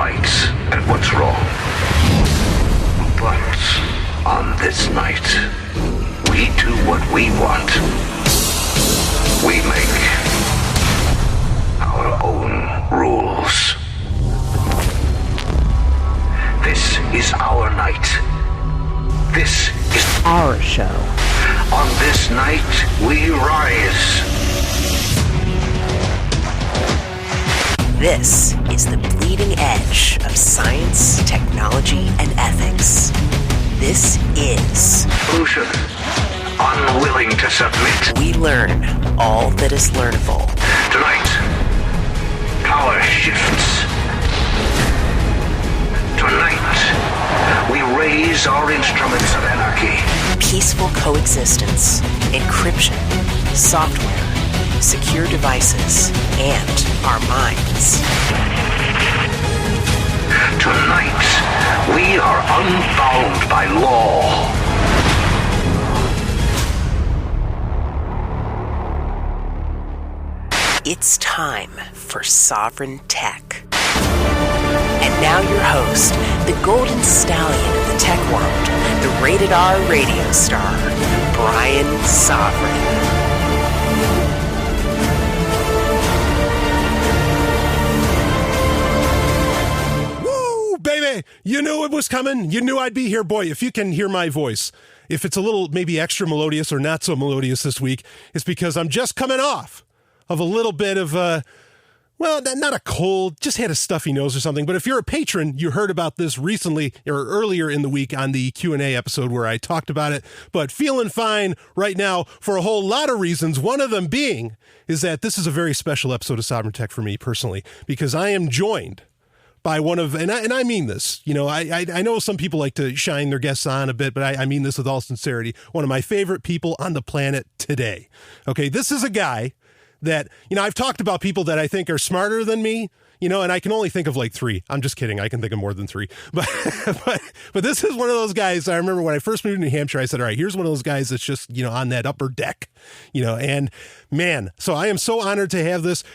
right and what's wrong. But on this night, we do what we want. We make our own rules. This is our night. This is our show. On this night, we rise. This is the bleeding edge of science, technology, and ethics. This is Solution. Unwilling to submit. We learn all that is learnable. Tonight, power shifts. Tonight, we raise our instruments of anarchy. Peaceful coexistence, encryption, software, secure devices, and our minds. Tonight, we are unbound by law. It's time for Sovryn Tech. And now your host, the Golden Stallion of the tech world, the rated R radio star, Brian Sovryn. Baby, you knew it was coming. You knew I'd be here. Boy, if you can hear my voice, if it's a little maybe extra melodious or not so melodious this week, it's because I'm just coming off of a little bit of, well, not a cold, just had a stuffy nose or something. But if you're a patron, you heard about this recently or earlier in the week on the Q&A episode where I talked about it. But feeling fine right now for a whole lot of reasons. One of them being is that this is a very special episode of Sovryn Tech for me personally, because I am joined by one of, and I mean this, you know, I know some people like to shine their guests on a bit, but I mean this with all sincerity. One of my favorite people on the planet today. Okay, this is a guy that, you know, I've talked about people that I think are smarter than me, you know, and I can only think of like three. I'm just kidding. I can think of more than three. But this is one of those guys. I remember when I first moved to New Hampshire, I said, all right, here's one of those guys that's just, you know, on that upper deck, you know, and man, so I am so honored to have this.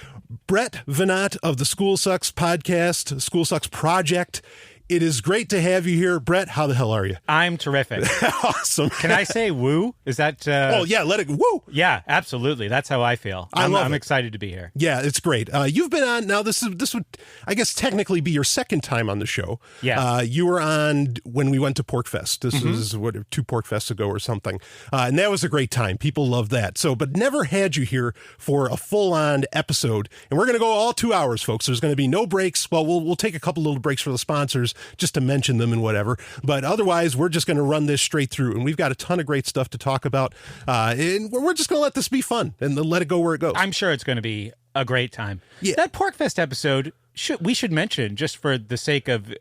Brett Veinotte of the School Sucks podcast, School Sucks Project. It is great to have you here. Brett, how the hell are you? I'm terrific. Awesome. Can I say woo? Is that... Oh, yeah, let it... Woo! Yeah, absolutely. That's how I feel. I'm excited to be here. Yeah, it's great. You've been on... Now, this would, I guess, technically be your second time on the show. Yeah. You were on when we went to Porkfest. This was, 2 Porkfests ago or something. And that was a great time. People loved that. So, but never had you here for a full-on episode. And we're going to go all 2 hours, folks. There's going to be no breaks. Well, we'll take a couple little breaks for the sponsors, just to mention them and whatever. But otherwise, we're just going to run this straight through. And we've got a ton of great stuff to talk about. And we're just going to let this be fun and let it go where it goes. I'm sure it's going to be a great time. Yeah. That Porkfest episode, we should mention, just for the sake of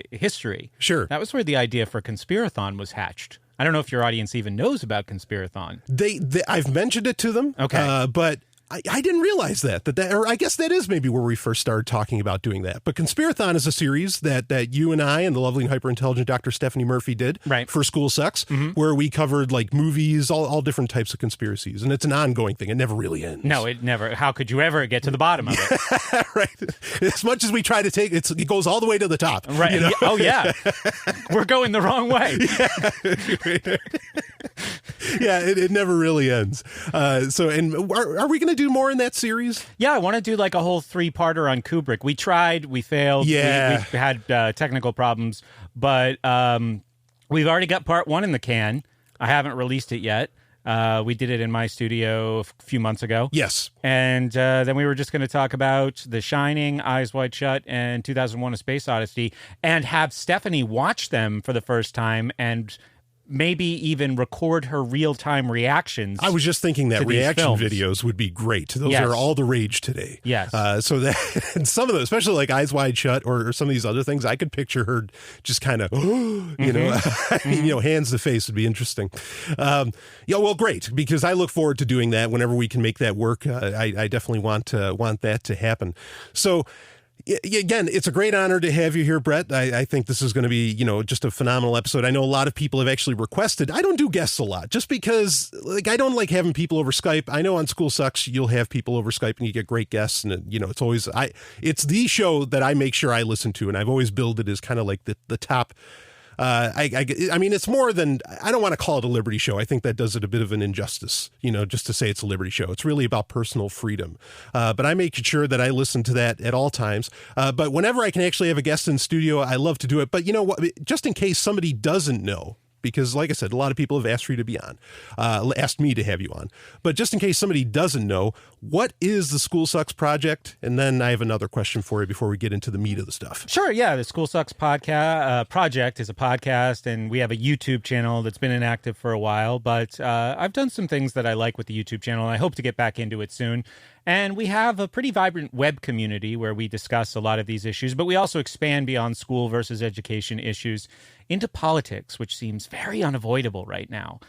history. Sure. That was where the idea for Conspirathon was hatched. I don't know if your audience even knows about Conspirathon. I've mentioned it to them. Okay. But I didn't realize that, or I guess that is maybe where we first started talking about doing that. But Conspirathon is a series that you and I and the lovely and hyper-intelligent Dr. Stephanie Murphy did for School Sucks, where we covered like movies, all different types of conspiracies. And it's an ongoing thing. It never really ends. No, it never. How could you ever get to the bottom of it? Right. As much as we try to take it, it goes all the way to the top. Right. You know? Oh, yeah. We're going the wrong way. Yeah, it never really ends. So, and are we going to do more in that series? Yeah, I want to do like a whole 3-parter on Kubrick. We tried, we failed, yeah. we had technical problems, but we've already got part 1 in the can. I haven't released it yet. We did it in my studio a few months ago. Yes. And then we were just going to talk about The Shining, Eyes Wide Shut, and 2001: A Space Odyssey, and have Stephanie watch them for the first time and maybe even record her real-time reactions. I was just thinking that reaction films. Videos would be great. Those Yes. are all the rage today. Yes. So that, and some of them, especially like Eyes Wide Shut or some of these other things, I could picture her just kind of, you know, I mean, you know, hands to face would be interesting. Yeah, well, great, because I look forward to doing that whenever we can make that work. I definitely want that to happen. So, Again, it's a great honor to have you here, Brett. I think this is going to be, just a phenomenal episode. I know a lot of people have actually requested. I don't do guests a lot just because I don't like having people over Skype. I know on School Sucks, you'll have people over Skype and you get great guests. And, it's always, it's the show that I make sure I listen to. And I've always billed it as kind of like the top. I mean, it's more than, I don't want to call it a liberty show. I think that does it a bit of an injustice, just to say it's a liberty show. It's really about personal freedom. But I make sure that I listen to that at all times. But whenever I can actually have a guest in studio, I love to do it. But you know what, just in case somebody doesn't know, because like I said, a lot of people have asked for you to be on, asked me to have you on. But just in case somebody doesn't know, what is the School Sucks Project? And then I have another question for you before we get into the meat of the stuff. Sure, yeah. The School Sucks Project is a podcast, and we have a YouTube channel that's been inactive for a while. But I've done some things that I like with the YouTube channel, and I hope to get back into it soon. And we have a pretty vibrant web community where we discuss a lot of these issues, but we also expand beyond school versus education issues into politics, which seems very unavoidable right now.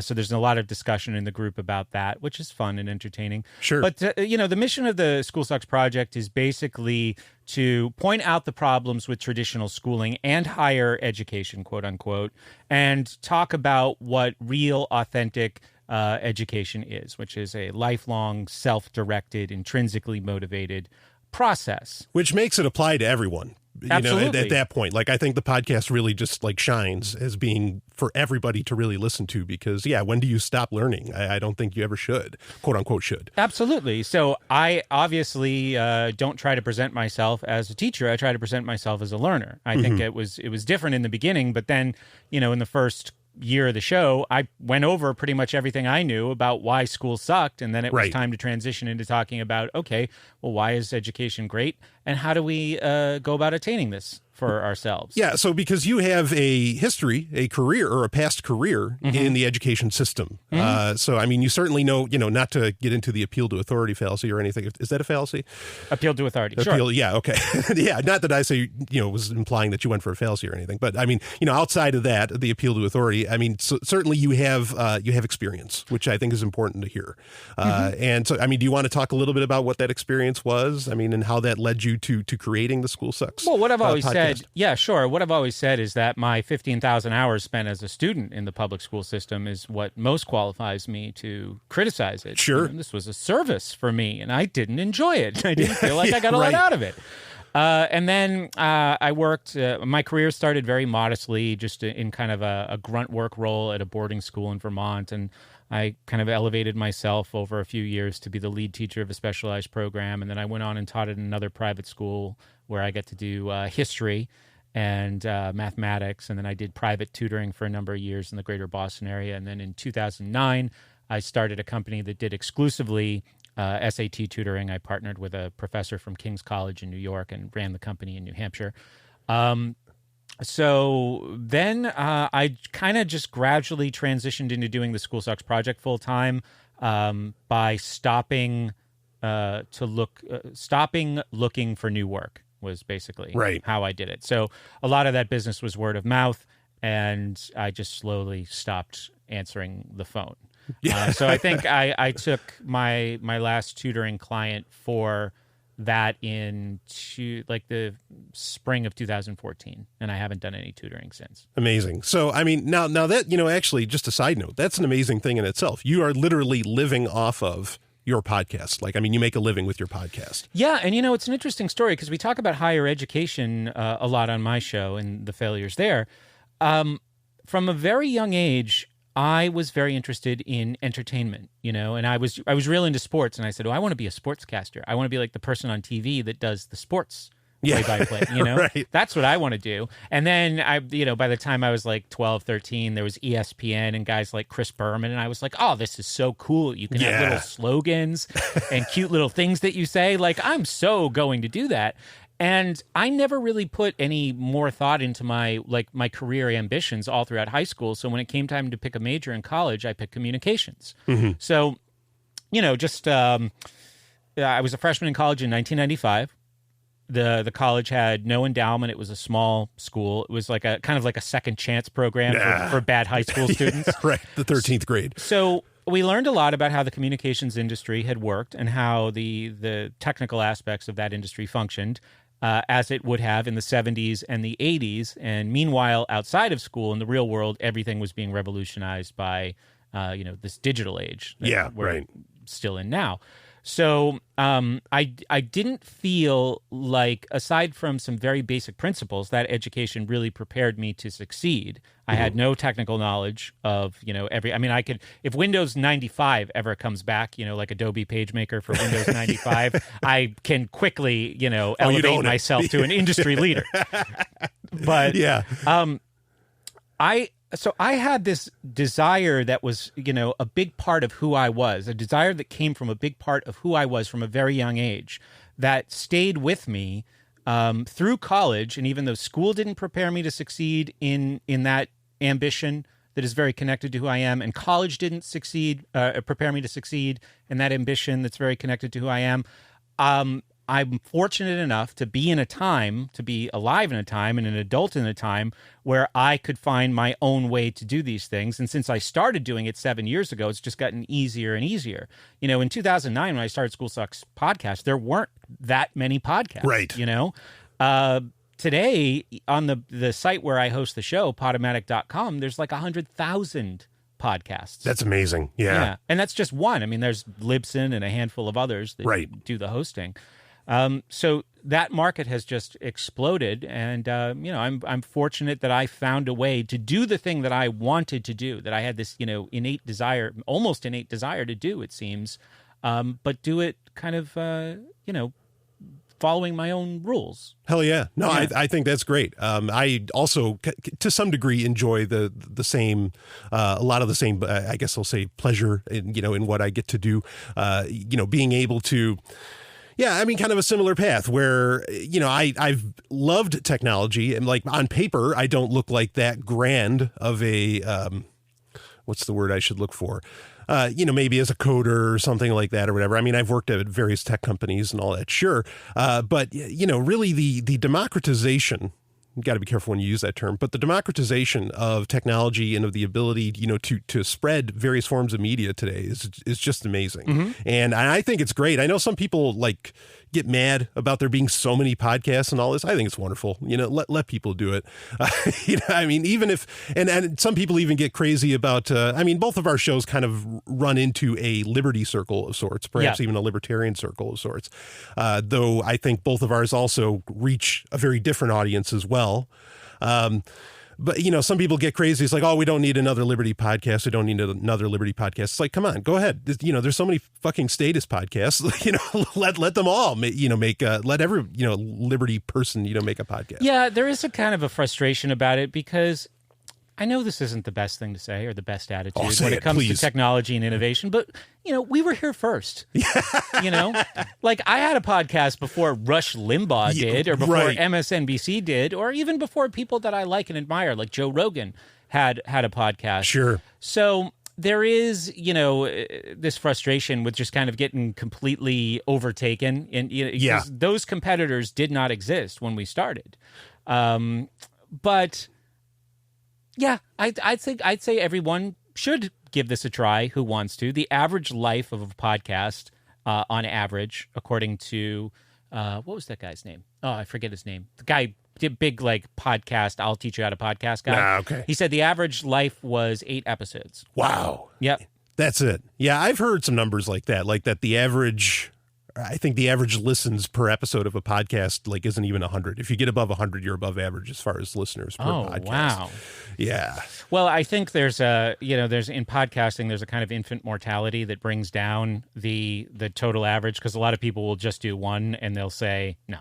So there's a lot of discussion in the group about that, which is fun and entertaining. Sure. But, the mission of the School Sucks Project is basically to point out the problems with traditional schooling and higher education, quote unquote, and talk about what real, authentic education is, which is a lifelong, self-directed, intrinsically motivated process. Which makes it apply to everyone. Absolutely. At that point, I think the podcast really just shines as being for everybody to really listen to because, when do you stop learning? I don't think you ever should, quote unquote, should. Absolutely. So I obviously don't try to present myself as a teacher. I try to present myself as a learner. I think it was different in the beginning, but then, in the first year of the show, I went over pretty much everything I knew about why school sucked, and then it was time to transition into talking about, okay, well, why is education great, and how do we go about attaining this for ourselves? Yeah, so because you have a history, a career, or a past career in the education system. So, I mean, you certainly know, not to get into the appeal to authority fallacy or anything. Is that a fallacy? Appeal to authority, sure. Yeah, okay. Yeah, not that I say, was implying that you went for a fallacy or anything. But, I mean, outside of that, the appeal to authority, I mean, certainly you have experience, which I think is important to hear. And so, I mean, do you want to talk a little bit about what that experience was? I mean, and how that led you to creating the School Sucks? Well, what I've always said, yeah, sure. What I've always said is that my 15,000 hours spent as a student in the public school system is what most qualifies me to criticize it. Sure. This was a service for me, and I didn't enjoy it. I didn't feel like I got a lot out of it. And then I worked, my career started very modestly, just in kind of a grunt work role at a boarding school in Vermont. And I kind of elevated myself over a few years to be the lead teacher of a specialized program. And then I went on and taught at another private school where I get to do history and mathematics. And then I did private tutoring for a number of years in the greater Boston area. And then in 2009, I started a company that did exclusively SAT tutoring. I partnered with a professor from King's College in New York and ran the company in New Hampshire. So then I kind of just gradually transitioned into doing the School Sucks Project full time by stopping looking for new work was basically how I did it. So a lot of that business was word of mouth, and I just slowly stopped answering the phone. So I think I took my last tutoring client for that into the spring of 2014, and I haven't done any tutoring since. Amazing. So, I mean, now that, actually, just a side note, that's an amazing thing in itself. You are literally living off of your podcast. You make a living with your podcast. Yeah, and it's an interesting story because we talk about higher education a lot on my show and the failures there. From a very young age, I was very interested in entertainment, and I was real into sports, and I said, I want to be a sportscaster. I want to be like the person on TV that does the sports play-by-play, Right. That's what I want to do. And then by the time I was 12, 13, there was ESPN and guys like Chris Berman, and I was like, oh, this is so cool. You can have little slogans and cute little things that you say. I'm so going to do that. And I never really put any more thought into my career ambitions all throughout high school. So when it came time to pick a major in college, I picked communications. So, I was a freshman in college in 1995. The college had no endowment. It was a small school. It was kind of like a second chance program for bad high school students. Right, the 13th grade. So we learned a lot about how the communications industry had worked and how the technical aspects of that industry functioned. as it would have in the 70s and the 80s. And meanwhile, outside of school, in the real world, everything was being revolutionized by, this digital age that we're still in now. So I didn't feel like, aside from some very basic principles, that education really prepared me to succeed. I had no technical knowledge of, I could, if Windows 95 ever comes back, like Adobe PageMaker for Windows 95, I can quickly, elevate myself to an industry leader. But So I had this desire that was, a big part of who I was, a desire that came from a big part of who I was from a very young age that stayed with me through college. And even though school didn't prepare me to succeed in that ambition that is very connected to who I am, and college didn't prepare me to succeed in that ambition that's very connected to who I am, I'm fortunate enough to be alive in a time and an adult in a time where I could find my own way to do these things. And since I started doing it 7 years ago, it's just gotten easier and easier. In 2009, when I started School Sucks podcast, there weren't that many podcasts. Right. Today, on the site where I host the show, Podomatic.com, there's like 100,000 podcasts. That's amazing. Yeah. And that's just one. I mean, there's Libsyn and a handful of others that do the hosting. So that market has just exploded, and I'm fortunate that I found a way to do the thing that I wanted to do, that I had this almost innate desire to do, it seems, but do it kind of following my own rules. Hell yeah. No, yeah. I think that's great. I also, to some degree, enjoy the same, a lot of the same, I guess I'll say, pleasure in what I get to do, being able to. Yeah, I mean, kind of a similar path where, I've loved technology, and like on paper, I don't look like that grand of a, what's the word I should look for? Maybe as a coder or something like that or whatever. I mean, I've worked at various tech companies and all that, sure. But really the democratization, you got to be careful when you use that term, but the democratization of technology and of the ability, to spread various forms of media today is just amazing. Mm-hmm. And I think it's great. I know some people get mad about there being so many podcasts and all this. I think it's wonderful. Let people do it. I mean, even if, and some people even get crazy about, both of our shows kind of run into a liberty circle of sorts, perhaps even a libertarian circle of sorts. Though I think both of ours also reach a very different audience as well. But, some people get crazy. It's like, oh, we don't need another Liberty podcast. We don't need another Liberty podcast. It's like, come on, go ahead. There's so many fucking status podcasts. Let them all make let every, Liberty person, make a podcast. Yeah, there is a kind of a frustration about it because I know this isn't the best thing to say or the best attitude when it comes to technology and innovation, but, we were here first. Like I had a podcast before Rush Limbaugh did, or before MSNBC did, or even before people that I like and admire, like Joe Rogan had a podcast. Sure. So there is, this frustration with just kind of getting completely overtaken. And those competitors did not exist when we started. But yeah, I'd say everyone should give this a try who wants to. The average life of a podcast, on average, according to what was that guy's name? Oh, I forget his name. The guy did big podcast. I'll teach you how to podcast guy. Okay. He said the average life was 8 episodes. Wow. Yep. That's it. Yeah, I've heard some numbers like that the average. I think the average listens per episode of a podcast isn't even 100. If you get above 100, you're above average as far as listeners per podcast. Wow. Yeah. Well, I think there's in podcasting, there's a kind of infant mortality that brings down the total average because a lot of people will just do one and they'll say, no.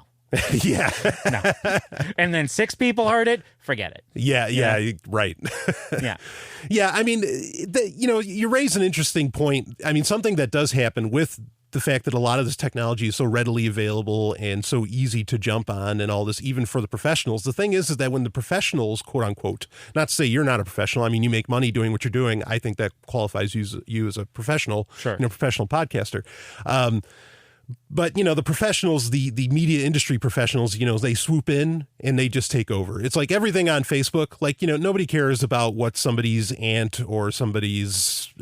Yeah. No. And then 6 people heard it, forget it. Yeah, right. Yeah. Yeah, I mean, you raise an interesting point. I mean, something that does happen with the fact that a lot of this technology is so readily available and so easy to jump on and all this, even for the professionals. The thing is that when the professionals, quote unquote, not to say you're not a professional, I mean, you make money doing what you're doing. I think that qualifies you as a professional, sure. Professional podcaster. But, the professionals, the media industry professionals, they swoop in and they just take over. It's like everything on Facebook. Like, nobody cares about what somebody's aunt or somebody's,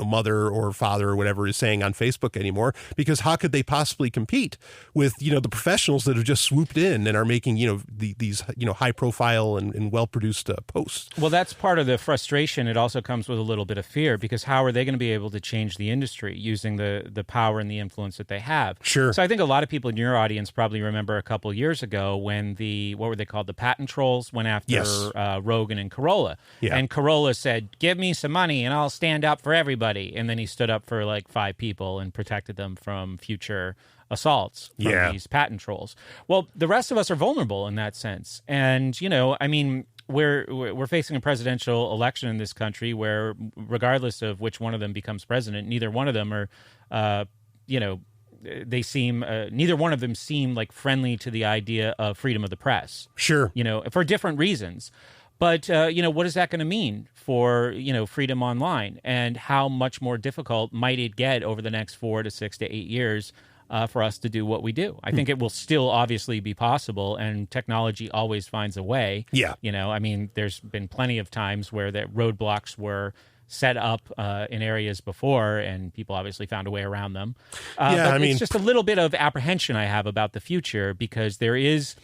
mother or father or whatever is saying on Facebook anymore, because how could they possibly compete with, the professionals that have just swooped in and are making, these, high profile and well-produced posts. Well, that's part of the frustration. It also comes with a little bit of fear, because how are they going to be able to change the industry using the power and the influence that they have? Sure. So I think a lot of people in your audience probably remember a couple years ago when what were they called? The patent trolls went after Yes. Rogan and Corolla. Yeah. And Corolla said, give me some money and I'll stand up for everybody. And then he stood up for like 5 people and protected them from future assaults from these patent trolls. Well, the rest of us are vulnerable in that sense. And, we're facing a presidential election in this country where, regardless of which one of them becomes president, neither one of them are, neither one of them seem like friendly to the idea of freedom of the press. Sure. For different reasons. But, what is that going to mean for, freedom online? And how much more difficult might it get over the next 4 to 6 to 8 years for us to do what we do? I think it will still obviously be possible, and technology always finds a way. Yeah. There's been plenty of times where the roadblocks were set up in areas before, and people obviously found a way around them. It's just a little bit of apprehension I have about the future, because there is,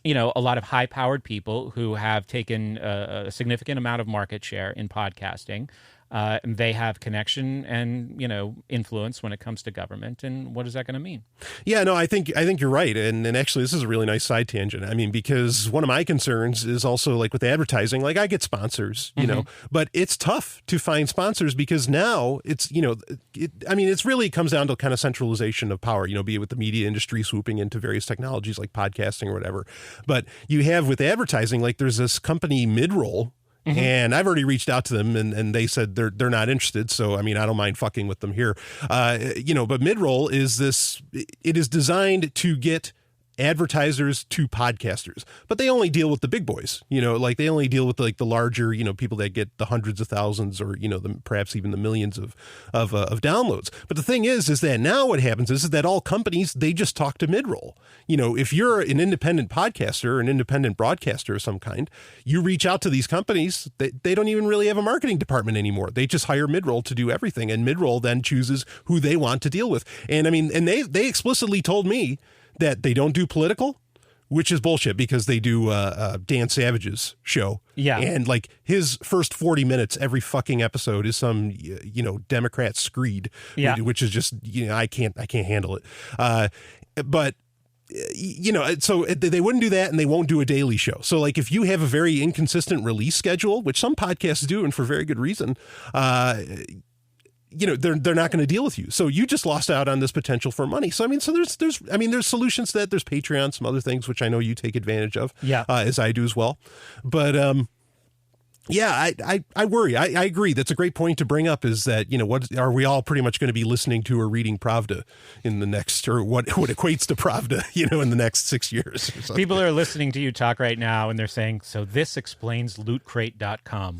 a lot of high-powered people who have taken a significant amount of market share in podcasting. And they have connection and, influence when it comes to government. And what is that going to mean? Yeah, no, I think you're right. And actually, this is a really nice side tangent. because one of my concerns is also like with advertising, like I get sponsors, but it's tough to find sponsors, because now it's, it's really comes down to kind of centralization of power, be it with the media industry swooping into various technologies like podcasting or whatever. But you have with advertising, like there's this company Midroll. Mm-hmm. And I've already reached out to them, and they said they're not interested. So, I don't mind fucking with them here. But Midroll is it is designed to get advertisers to podcasters, but they only deal with the big boys, like they only deal with like the larger, people that get the hundreds of thousands or, perhaps even the millions of downloads. But the thing is that now what happens is that all companies, they just talk to Midroll. If you're an independent podcaster or an independent broadcaster of some kind, you reach out to these companies, they don't even really have a marketing department anymore. They just hire Midroll to do everything. And Midroll then chooses who they want to deal with. And and they explicitly told me that they don't do political, which is bullshit, because they do Dan Savage's show. Yeah. And like his first 40 minutes, every fucking episode is some, Democrat screed, which is just, I can't handle it. But so they wouldn't do that, and they won't do a daily show. So like if you have a very inconsistent release schedule, which some podcasts do, and for very good reason, they're not going to deal with you. So you just lost out on this potential for money. So, there's solutions to that. There's Patreon, some other things, which I know you take advantage of, as I do as well. But, I worry. I agree. That's a great point to bring up, is that, what are we all pretty much going to be listening to or reading Pravda in the next, or what equates to Pravda, in the next 6 years? People are listening to you talk right now, and they're saying, so this explains lootcrate.com.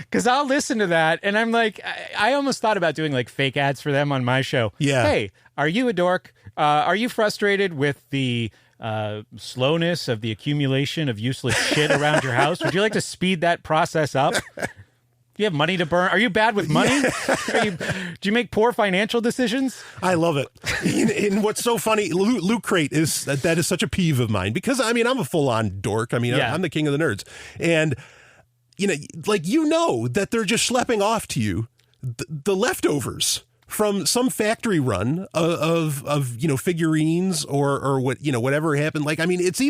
Because I'll listen to that, and I'm like, I almost thought about doing like fake ads for them on my show. Yeah. Hey, are you a dork? Are you frustrated with the slowness of the accumulation of useless shit around your house? Would you like to speed that process up? Do you have money to burn? Are you bad with money? Do you make poor financial decisions? I love it. And what's so funny, Loot Crate is that is such a peeve of mine, because I'm a full-on dork. I'm the king of the nerds. And that they're just schlepping off to you the leftovers from some factory run of figurines or what, whatever happened. It's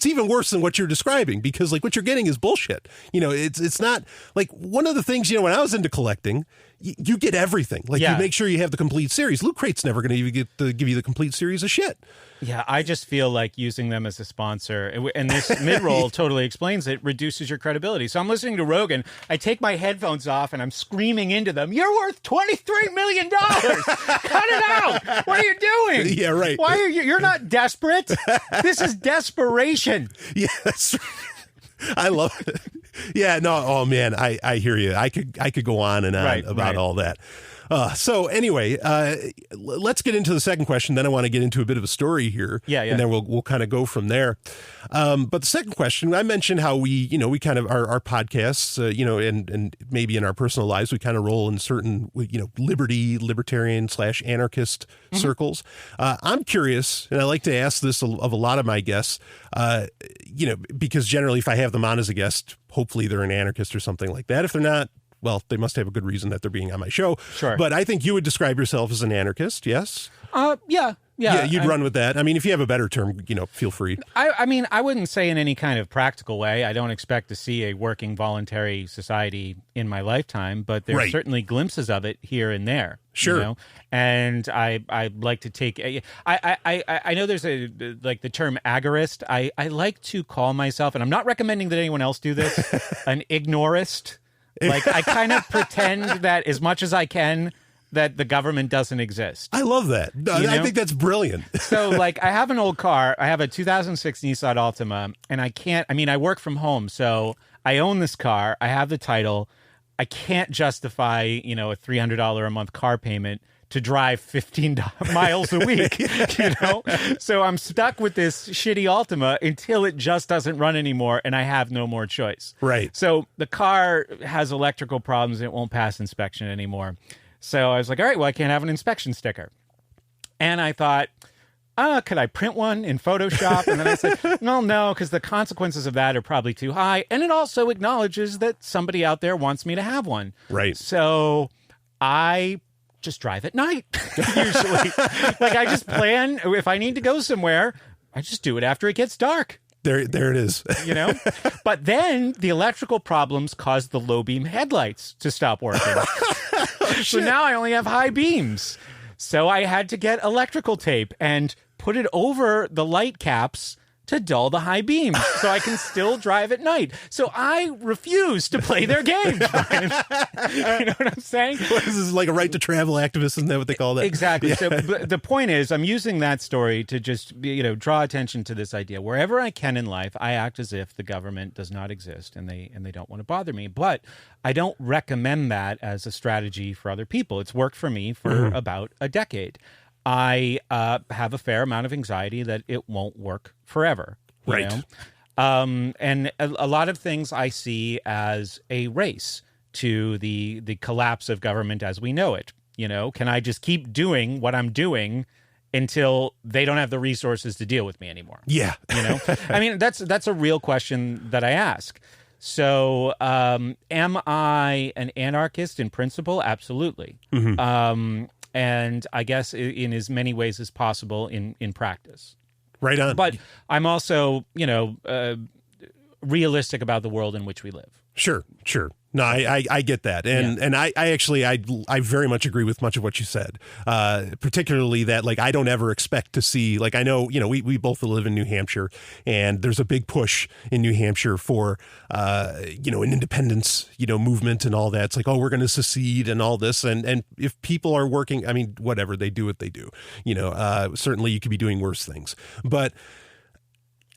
even worse than what you're describing, because like what you're getting is bullshit. It's not like one of the things, when I was into collecting, you get everything. You make sure you have the complete series. Loot Crate's never going to even get to give you the complete series of shit. Yeah, I just feel like using them as a sponsor, and this Midroll totally explains it, reduces your credibility. So I'm listening to Rogan, I take my headphones off, and I'm screaming into them, "You're worth $23 million! Cut it out! What are you doing? Yeah, right. Why are you're not desperate? This is desperation." Yeah, that's right. I love it. Yeah, no, oh man, I hear you. I could go on and on about all that. So anyway, let's get into the second question. Then I want to get into a bit of a story here. Yeah. And then we'll kind of go from there. But the second question, I mentioned how we kind of our podcasts, and maybe in our personal lives, we kind of roll in certain, libertarian / anarchist circles. I'm curious, and I like to ask this of a lot of my guests, because generally if I have them on as a guest, hopefully they're an anarchist or something like that. If they're not, well, they must have a good reason that they're being on my show. Sure. But I think you would describe yourself as an anarchist, yes? Yeah. You'd run with that. I mean, if you have a better term, feel free. I mean, I wouldn't say in any kind of practical way. I don't expect to see a working voluntary society in my lifetime, but there's certainly glimpses of it here and there. Sure. And I like to take. I know there's the term agorist. I like to call myself, and I'm not recommending that anyone else do this, an ignorist. Like, I kind of pretend that as much as I can that the government doesn't exist. I love that. I think that's brilliant. So, I have an old car. I have a 2006 Nissan Altima, and I work from home, so I own this car. I have the title. I can't justify, a $300 a month car payment to drive 15 miles a week, So I'm stuck with this shitty Altima until it just doesn't run anymore, and I have no more choice. Right. So the car has electrical problems. And it won't pass inspection anymore. So I was like, all right, well, I can't have an inspection sticker. And I thought, could I print one in Photoshop? And then I said, no, because the consequences of that are probably too high. And it also acknowledges that somebody out there wants me to have one. Right. So I just drive at night, usually. I just plan, if I need to go somewhere, I just do it after it gets dark. There it is. But then the electrical problems caused the low beam headlights to stop working. So now I only have high beams. So I had to get electrical tape and put it over the light caps to dull the high beams so I can still drive at night. So I refuse to play their games, Brian. You know what I'm saying? This is like a right to travel activist, isn't that what they call that? Exactly. Yeah. So the point is, I'm using that story to just, draw attention to this idea. Wherever I can in life, I act as if the government does not exist and they don't want to bother me. But I don't recommend that as a strategy for other people. It's worked for me for about a decade. I have a fair amount of anxiety that it won't work forever. Right. And a lot of things I see as a race to the collapse of government as we know it. Can I just keep doing what I'm doing until they don't have the resources to deal with me anymore? Yeah. I mean, that's a real question that I ask. So am I an anarchist in principle? Absolutely. And I guess in as many ways as possible in practice. Right on. But I'm also, realistic about the world in which we live. Sure. No, I get that. And I actually very much agree with much of what you said. Particularly that, I don't ever expect to see, I know, we both live in New Hampshire, and there's a big push in New Hampshire for, an independence, movement and all that. It's we're going to secede and all this. And if people are working, I mean, whatever, they do what they do. Certainly you could be doing worse things. But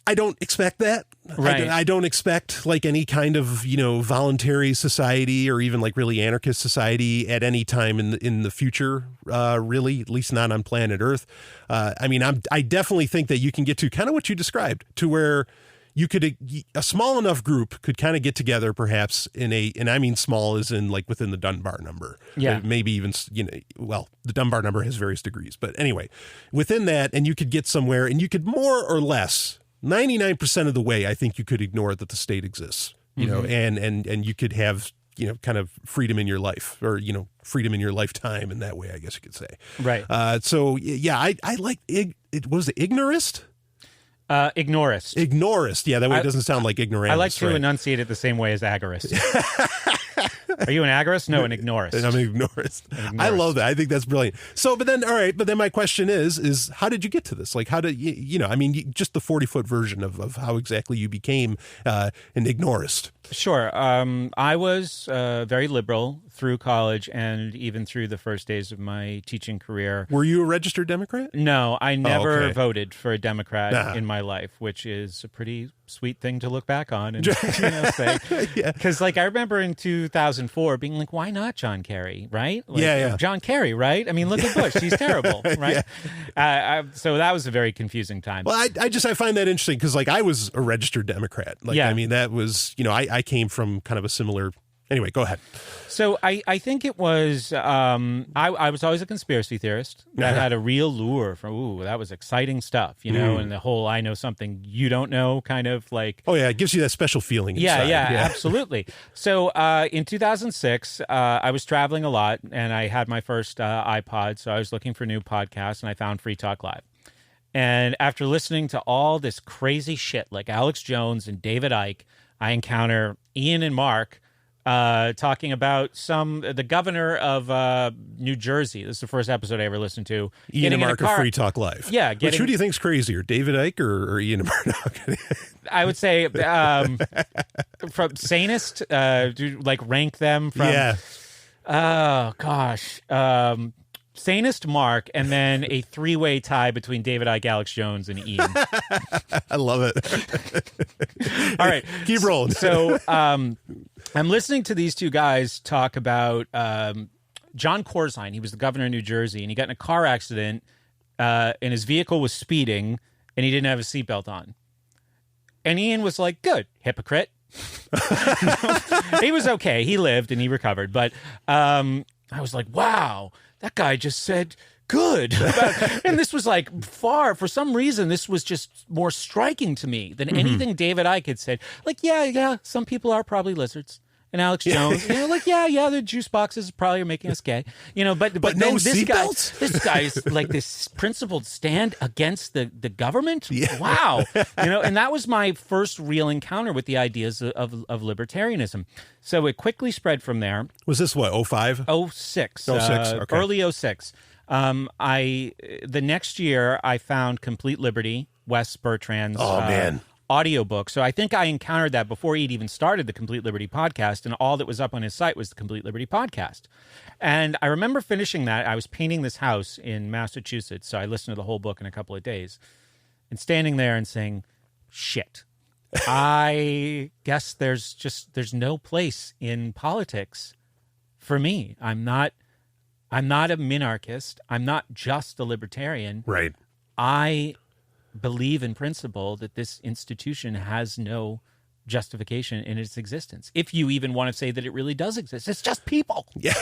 I don't expect that. Right. I don't expect any kind of, voluntary society or even really anarchist society at any time in the future, really, at least not on planet Earth. I definitely think that you can get to kind of what you described, to where you could, a small enough group could kind of get together perhaps and I mean small as in within the Dunbar number. Yeah. Maybe even, the Dunbar number has various degrees, but anyway, within that, and you could get somewhere and you could more or less 99% of the way, I think you could ignore that the state exists, and you could have, kind of freedom in your life or, freedom in your lifetime in that way, I guess you could say. Right. So, yeah, I like, what was it, ignorist? Ignorist. Ignorist. Yeah, that way it doesn't sound like ignoramus. I like to enunciate it the same way as agorist. Are you an agorist? No, an ignorist. I'm an ignorist. I love that. I think that's brilliant. So, but then my question is how did you get to this? How did just the 40-foot version of how exactly you became an ignorist? Sure. I was very liberal through college and even through the first days of my teaching career. Were you a registered Democrat? No, I never voted for a Democrat in my life, which is a pretty sweet thing to look back on and say, because like I remember in 2004 being like, why not John Kerry, right? Like, John Kerry, right? I mean, look at Bush, he's terrible, right? So that was a very confusing time. Well, I find that interesting because like I was a registered Democrat. Like, I mean, that was, I came from kind of a similar. Anyway, go ahead. So I think it was, I was always a conspiracy theorist that had a real lure for, that was exciting stuff, and the whole I know something you don't know kind of like. Oh, yeah, it gives you that special feeling inside. Yeah, absolutely. So in 2006, I was traveling a lot and I had my first iPod, so I was looking for new podcasts and I found Free Talk Live. And after listening to all this crazy shit like Alex Jones and David Icke, I encounter Ian and Mark talking about the governor of New Jersey. This is the first episode I ever listened to. Ian and Mark of Free Talk Live. Yeah. Who do you think's crazier, David Icke or Ian and Mark? I would say from sanest, like rank them from. Yeah. Oh, gosh. Sanest Mark, and then a three-way tie between David Icke, Alex Jones, and Ian. I love it. All right. Keep rolling. So I'm listening to these two guys talk about John Corzine. He was the governor of New Jersey, and he got in a car accident, and his vehicle was speeding, and he didn't have a seatbelt on. And Ian was like, good, hypocrite. He was okay. He lived, and he recovered. But I was like, wow. That guy just said good. And this was like for some reason, this was just more striking to me than anything David Icke had said. Like, yeah, some people are probably lizards. And Alex Jones, the juice boxes probably are making us gay. But no seatbelts? This guy's like this principled stand against the government. Yeah. Wow. And that was my first real encounter with the ideas of libertarianism. So it quickly spread from there. Was this what, 05? 06. Okay. Early 06. The next year I found Complete Liberty, Wes Bertrand's audiobook. So I think I encountered that before he'd even started the Complete Liberty podcast, and all that was up on his site was the Complete Liberty podcast. And I remember finishing that. I was painting this house in Massachusetts, so I listened to the whole book in a couple of days, and standing there and saying, shit, I guess there's no place in politics for me. I'm not a minarchist. I'm not just a libertarian. Right. I believe in principle that this institution has no justification in its existence. If you even want to say that it really does exist, it's just people. Yeah.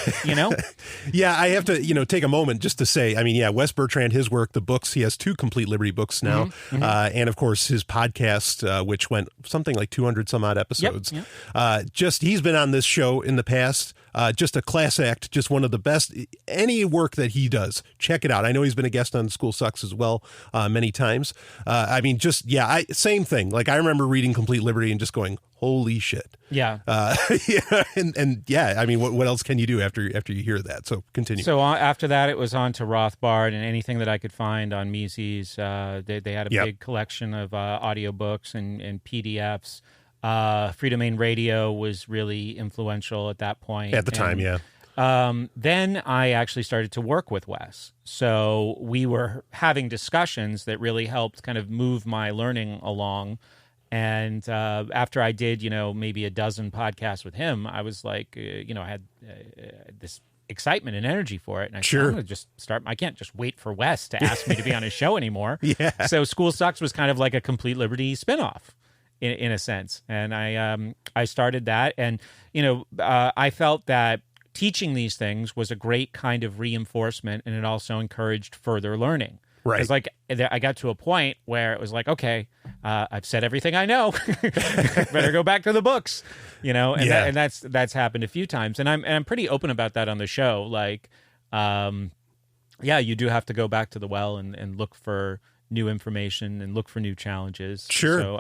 Yeah, I have to, take a moment just to say, Wes Bertrand, his work, the books, he has 2 Complete Liberty books now. And of course his podcast, which went something like 200 some odd episodes. Yep. He's been on this show in the past. Just a class act, just one of the best. Any work that he does, check it out. I know he's been a guest on School Sucks as well many times. Same thing. Like I remember reading Complete Liberty and just going, holy shit. Yeah. What else can you do after you hear that? So continue. So after that, it was on to Rothbard and anything that I could find on Mises. They had a big collection of audiobooks and PDFs. Free Domain Radio was really influential at that point. At the time, yeah. Then I actually started to work with Wes. So we were having discussions that really helped kind of move my learning along. And after I did, maybe a dozen podcasts with him, I was like, I had this excitement and energy for it. And I said, I'm going to just start. I can't just wait for Wes to ask me to be on his show anymore. Yeah. So School Sucks was kind of like a Complete Liberty spinoff. In a sense. And I started that. And, I felt that teaching these things was a great kind of reinforcement, and it also encouraged further learning. Right. It's like I got to a point where it was like, okay, I've said everything I know. Better go back to the books, and that's happened a few times. And I'm pretty open about that on the show. Like, you do have to go back to the well and look for new information and look for new challenges. Sure. So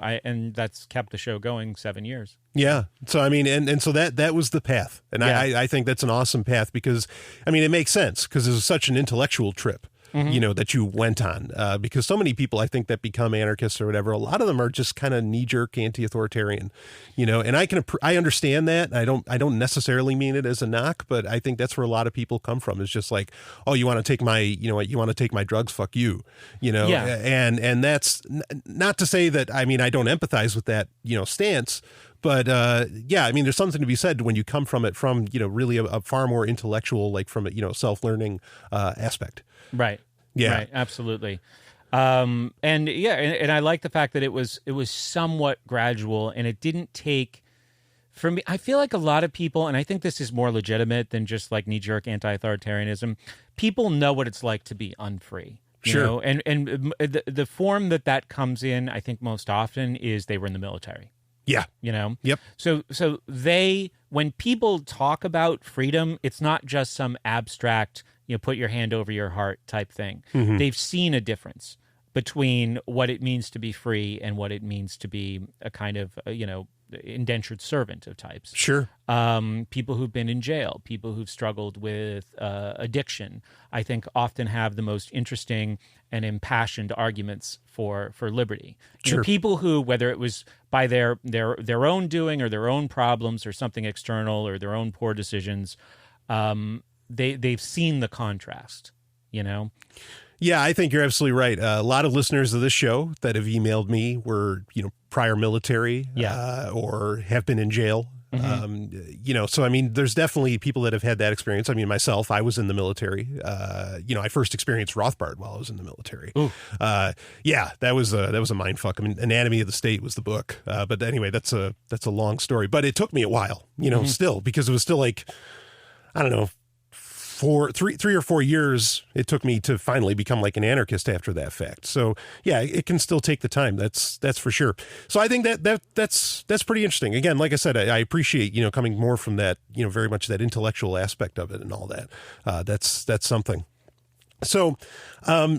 that's kept the show going 7 years. Yeah. So, and so that was the path. And I think that's an awesome path because, it makes sense because it was such an intellectual trip. that you went on, because so many people, I think, that become anarchists or whatever, a lot of them are just kind of knee-jerk anti-authoritarian, and I understand that. I don't necessarily mean it as a knock, but I think that's where a lot of people come from. It's just like, oh, you want to take my, you want to take my drugs, fuck you, and that's not to say that, I mean, I don't empathize with that, stance. But I mean, there's something to be said when you come from it from, really a far more intellectual, like from a, self-learning aspect. Right. Yeah. Right. Absolutely. And I like the fact that it was somewhat gradual, and it didn't take, for me, I feel like a lot of people, and I think this is more legitimate than just like knee-jerk anti-authoritarianism, people know what it's like to be unfree. Sure. And the form that comes in, I think most often, is they were in the military. Yeah. Yep. So when people talk about freedom, it's not just some abstract, put your hand over your heart type thing. Mm-hmm. They've seen a difference between what it means to be free and what it means to be a kind of, indentured servant of types. Sure. People who've been in jail, people who've struggled with addiction, I think often have the most interesting and impassioned arguments for liberty. Sure. People who, whether it was by their own doing or their own problems or something external or their own poor decisions, they've seen the contrast, Yeah, I think you're absolutely right. A lot of listeners of this show that have emailed me were, prior military, or have been in jail. Mm-hmm. So I mean, there's definitely people that have had that experience. I mean, myself, I was in the military. I first experienced Rothbard while I was in the military. That was a mind fuck. I mean, Anatomy of the State was the book. But anyway, that's a long story. But it took me a while, still, because it was still like, I don't know, 3 or 4 years it took me to finally become like an anarchist after that fact. So yeah, it can still take the time. That's for sure. So I think that's pretty interesting. Again, like I said, I appreciate, coming more from that, very much that intellectual aspect of it and all that. That's something. So,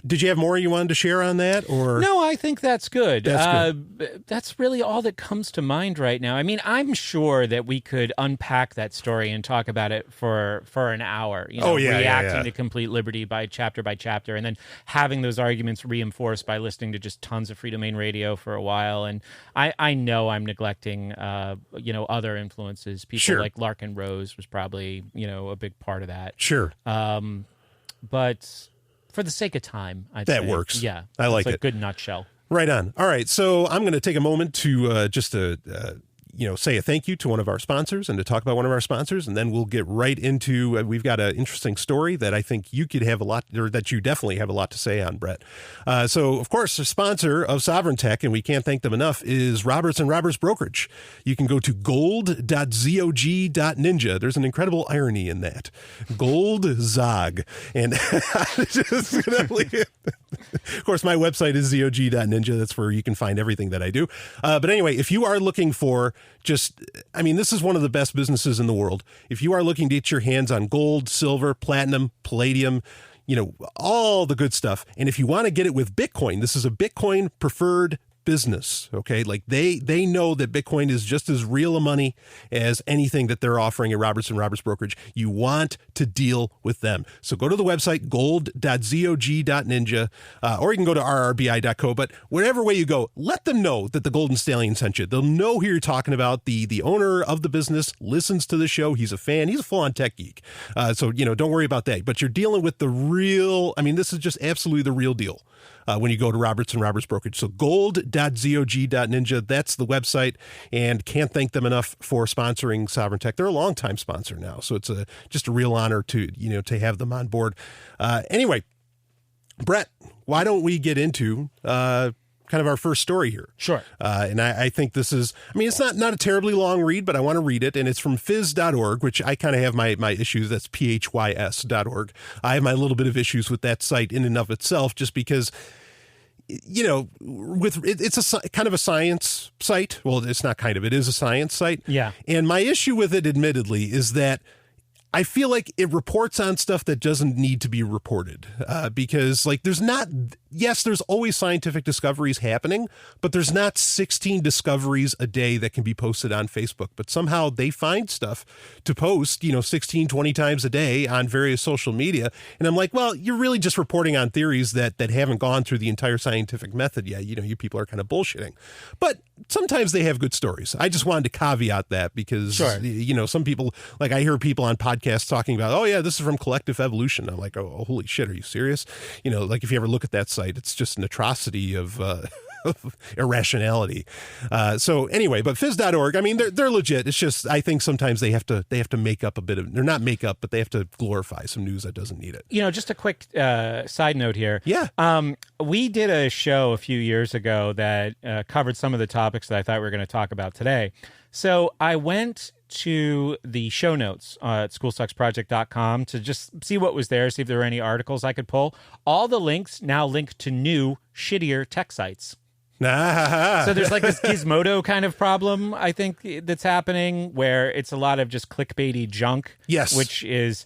did you have more you wanted to share on that, or? No, I think that's good. That's good. That's really all that comes to mind right now. I mean, I'm sure that we could unpack that story and talk about it for an hour. Reacting to complete liberty by chapter, and then having those arguments reinforced by listening to just tons of Free Domain Radio for a while. And I know I'm neglecting, other influences. People like Larkin Rose was probably, a big part of that. Sure. But for the sake of time, I'd that say, works. Yeah, I like it's it. A good nutshell. Right on. All right, so I'm going to take a moment to say a thank you to one of our sponsors and to talk about one of our sponsors, and then we'll get right into, we've got an interesting story that I think you could have that you definitely have a lot to say on, Brett. So, of course, the sponsor of Sovryn Tech, and we can't thank them enough, is Roberts & Roberts Brokerage. You can go to gold.zog.ninja. There's an incredible irony in that. Gold Zog. And of course, my website is zog.ninja. That's where you can find everything that I do. But anyway, if you are looking for this is one of the best businesses in the world. If you are looking to get your hands on gold, silver, platinum, palladium, all the good stuff. And if you want to get it with Bitcoin, this is a Bitcoin preferred business. Okay. Like they know that Bitcoin is just as real a money as anything that they're offering at Roberts & Roberts Brokerage. You want to deal with them. So go to the website, gold.zog.ninja, or you can go to rrbi.co, but whatever way you go, let them know that the Golden Stallion sent you. They'll know who you're talking about. The owner of the business listens to the show. He's a fan. He's a full-on tech geek. So, don't worry about that, but you're dealing with the real, this is just absolutely the real deal. When you go to Roberts & Roberts Brokerage. So gold.zog.ninja, that's the website, and can't thank them enough for sponsoring Sovryn Tech. They're a longtime sponsor now, so it's just a real honor to have them on board. Anyway, Brett, why don't we get into kind of our first story here? Sure. And I think this is, it's not a terribly long read, but I want to read it, and it's from phys.org, which I kind of have my issues. That's phys.org. I have my little bit of issues with that site in and of itself, just because, it's a kind of a science site. Well, it's not kind of, it is a science site. Yeah. And my issue with it, admittedly, is that I feel like it reports on stuff that doesn't need to be reported, because there's not yes, there's always scientific discoveries happening, but there's not 16 discoveries a day that can be posted on Facebook. But somehow they find stuff to post, 16, 20 times a day on various social media. And I'm like, well, you're really just reporting on theories that haven't gone through the entire scientific method yet. You people are kind of bullshitting. But sometimes they have good stories. I just wanted to caveat that because, some people, like I hear people on podcasts talking about, oh, yeah, this is from Collective Evolution. I'm like, oh, holy shit, are you serious? Like if you ever look at that site, it's just an atrocity of irrationality. So anyway, but phys.org, I mean, they're legit. It's just, I think sometimes they have to make up a bit of, they're not make up, but they have to glorify some news that doesn't need it. Just a quick side note here. Yeah. We did a show a few years ago that covered some of the topics that I thought we were going to talk about today. So I went to the show notes at schoolsucksproject.com to just see what was there, see if there were any articles I could pull. All the links now link to new, shittier tech sites. So there's like this Gizmodo kind of problem, I think, that's happening where it's a lot of just clickbaity junk. Yes. Which is,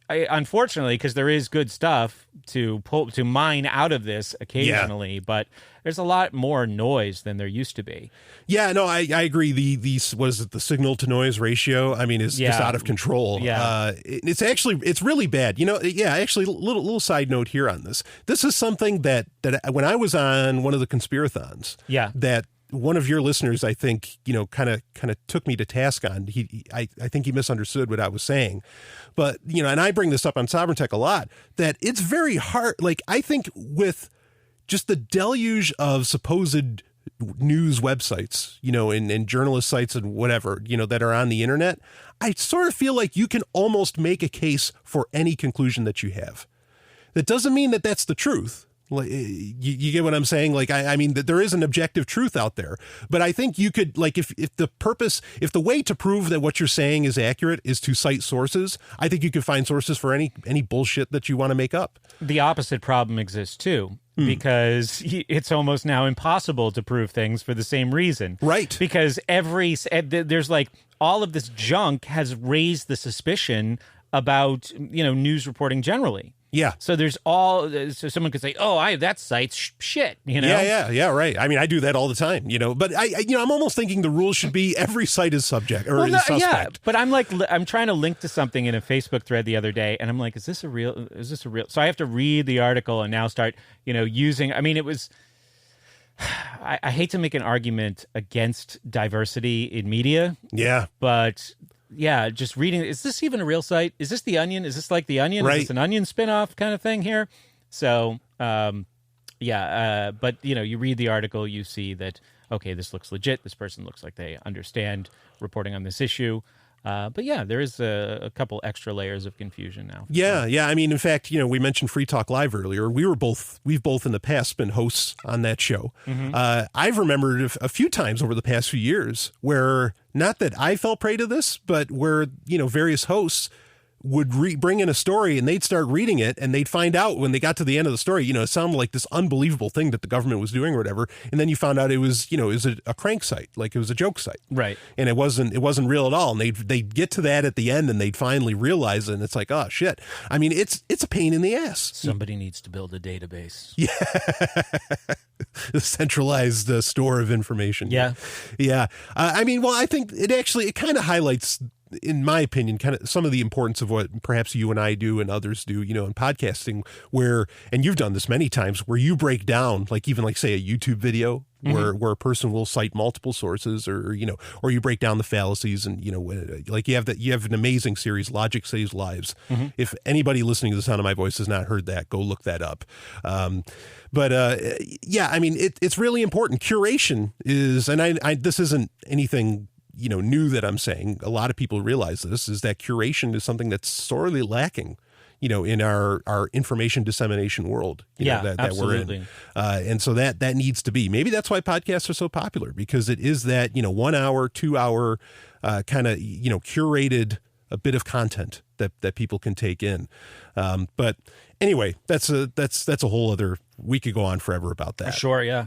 unfortunately, because there is good stuff to mine out of this occasionally, but there's a lot more noise than there used to be. Yeah, no, I agree. The what is it, the signal to noise ratio? I mean, is just out of control. Yeah. It's really bad. Actually, little side note here on this. This is something that when I was on one of the Conspirathons, that one of your listeners, I think, kind of took me to task on. I think he misunderstood what I was saying. But, and I bring this up on Sovereign Tech a lot, that it's very hard. Like, I think with just the deluge of supposed news websites, and journalist sites and whatever, that are on the internet, I sort of feel like you can almost make a case for any conclusion that you have. That doesn't mean that that's the truth. Like, you get what I'm saying? Like, I mean, that there is an objective truth out there, but I think you could, like, if the way to prove that what you're saying is accurate is to cite sources, I think you could find sources for any bullshit that you want to make up. The opposite problem exists too, because it's almost now impossible to prove things for the same reason. Right. Because there's like all of this junk has raised the suspicion about, news reporting generally. Yeah. So so someone could say, "Oh, that site's shit," Yeah, right. I mean, I do that all the time, But I'm almost thinking the rule should be every site is subject or is suspect. Yeah, but I'm trying to link to something in a Facebook thread the other day, and I'm like, is this a real? So I have to read the article and now start, using. I mean, it was. I hate to make an argument against diversity in media. Yeah, but. Yeah, just reading. Is this even a real site? Is this The Onion? Is this like The Onion? Right. Is this an Onion spinoff kind of thing here? So, but you read the article, you see that, okay, this looks legit. This person looks like they understand reporting on this issue. But yeah, there is a couple extra layers of confusion now. Yeah. I mean, in fact, we mentioned Free Talk Live earlier. We've both in the past been hosts on that show. Mm-hmm. I've remembered a few times over the past few years where, not that I fell prey to this, but where, various hosts would bring in a story and they'd start reading it and they'd find out when they got to the end of the story, it sounded like this unbelievable thing that the government was doing or whatever. And then you found out it was, a crank site, like it was a joke site. Right. And it wasn't real at all. And they'd get to that at the end and they'd finally realize it. And it's like, oh shit. I mean, it's a pain in the ass. Somebody needs to build a database. Yeah. A centralized store of information. Yeah. Yeah. I mean, well, I think it kind of highlights, in my opinion, kind of some of the importance of what perhaps you and I do and others do, in podcasting, where, and you've done this many times, where you break down, like even like say a YouTube video where a person will cite multiple sources or you break down the fallacies and, like you have an amazing series, Logic Saves Lives. Mm-hmm. If anybody listening to the sound of my voice has not heard that, go look that up. But I mean, it's really important. Curation is, and I this isn't anything new that I'm saying. A lot of people realize this, is that curation is something that's sorely lacking, in our information dissemination world, that we're in. And so that needs to be, maybe that's why podcasts are so popular, because it is that, 1 hour, 2 hour kind of, curated a bit of content that people can take in. But anyway, that's a whole other, we could go on forever about that. Sure. Yeah.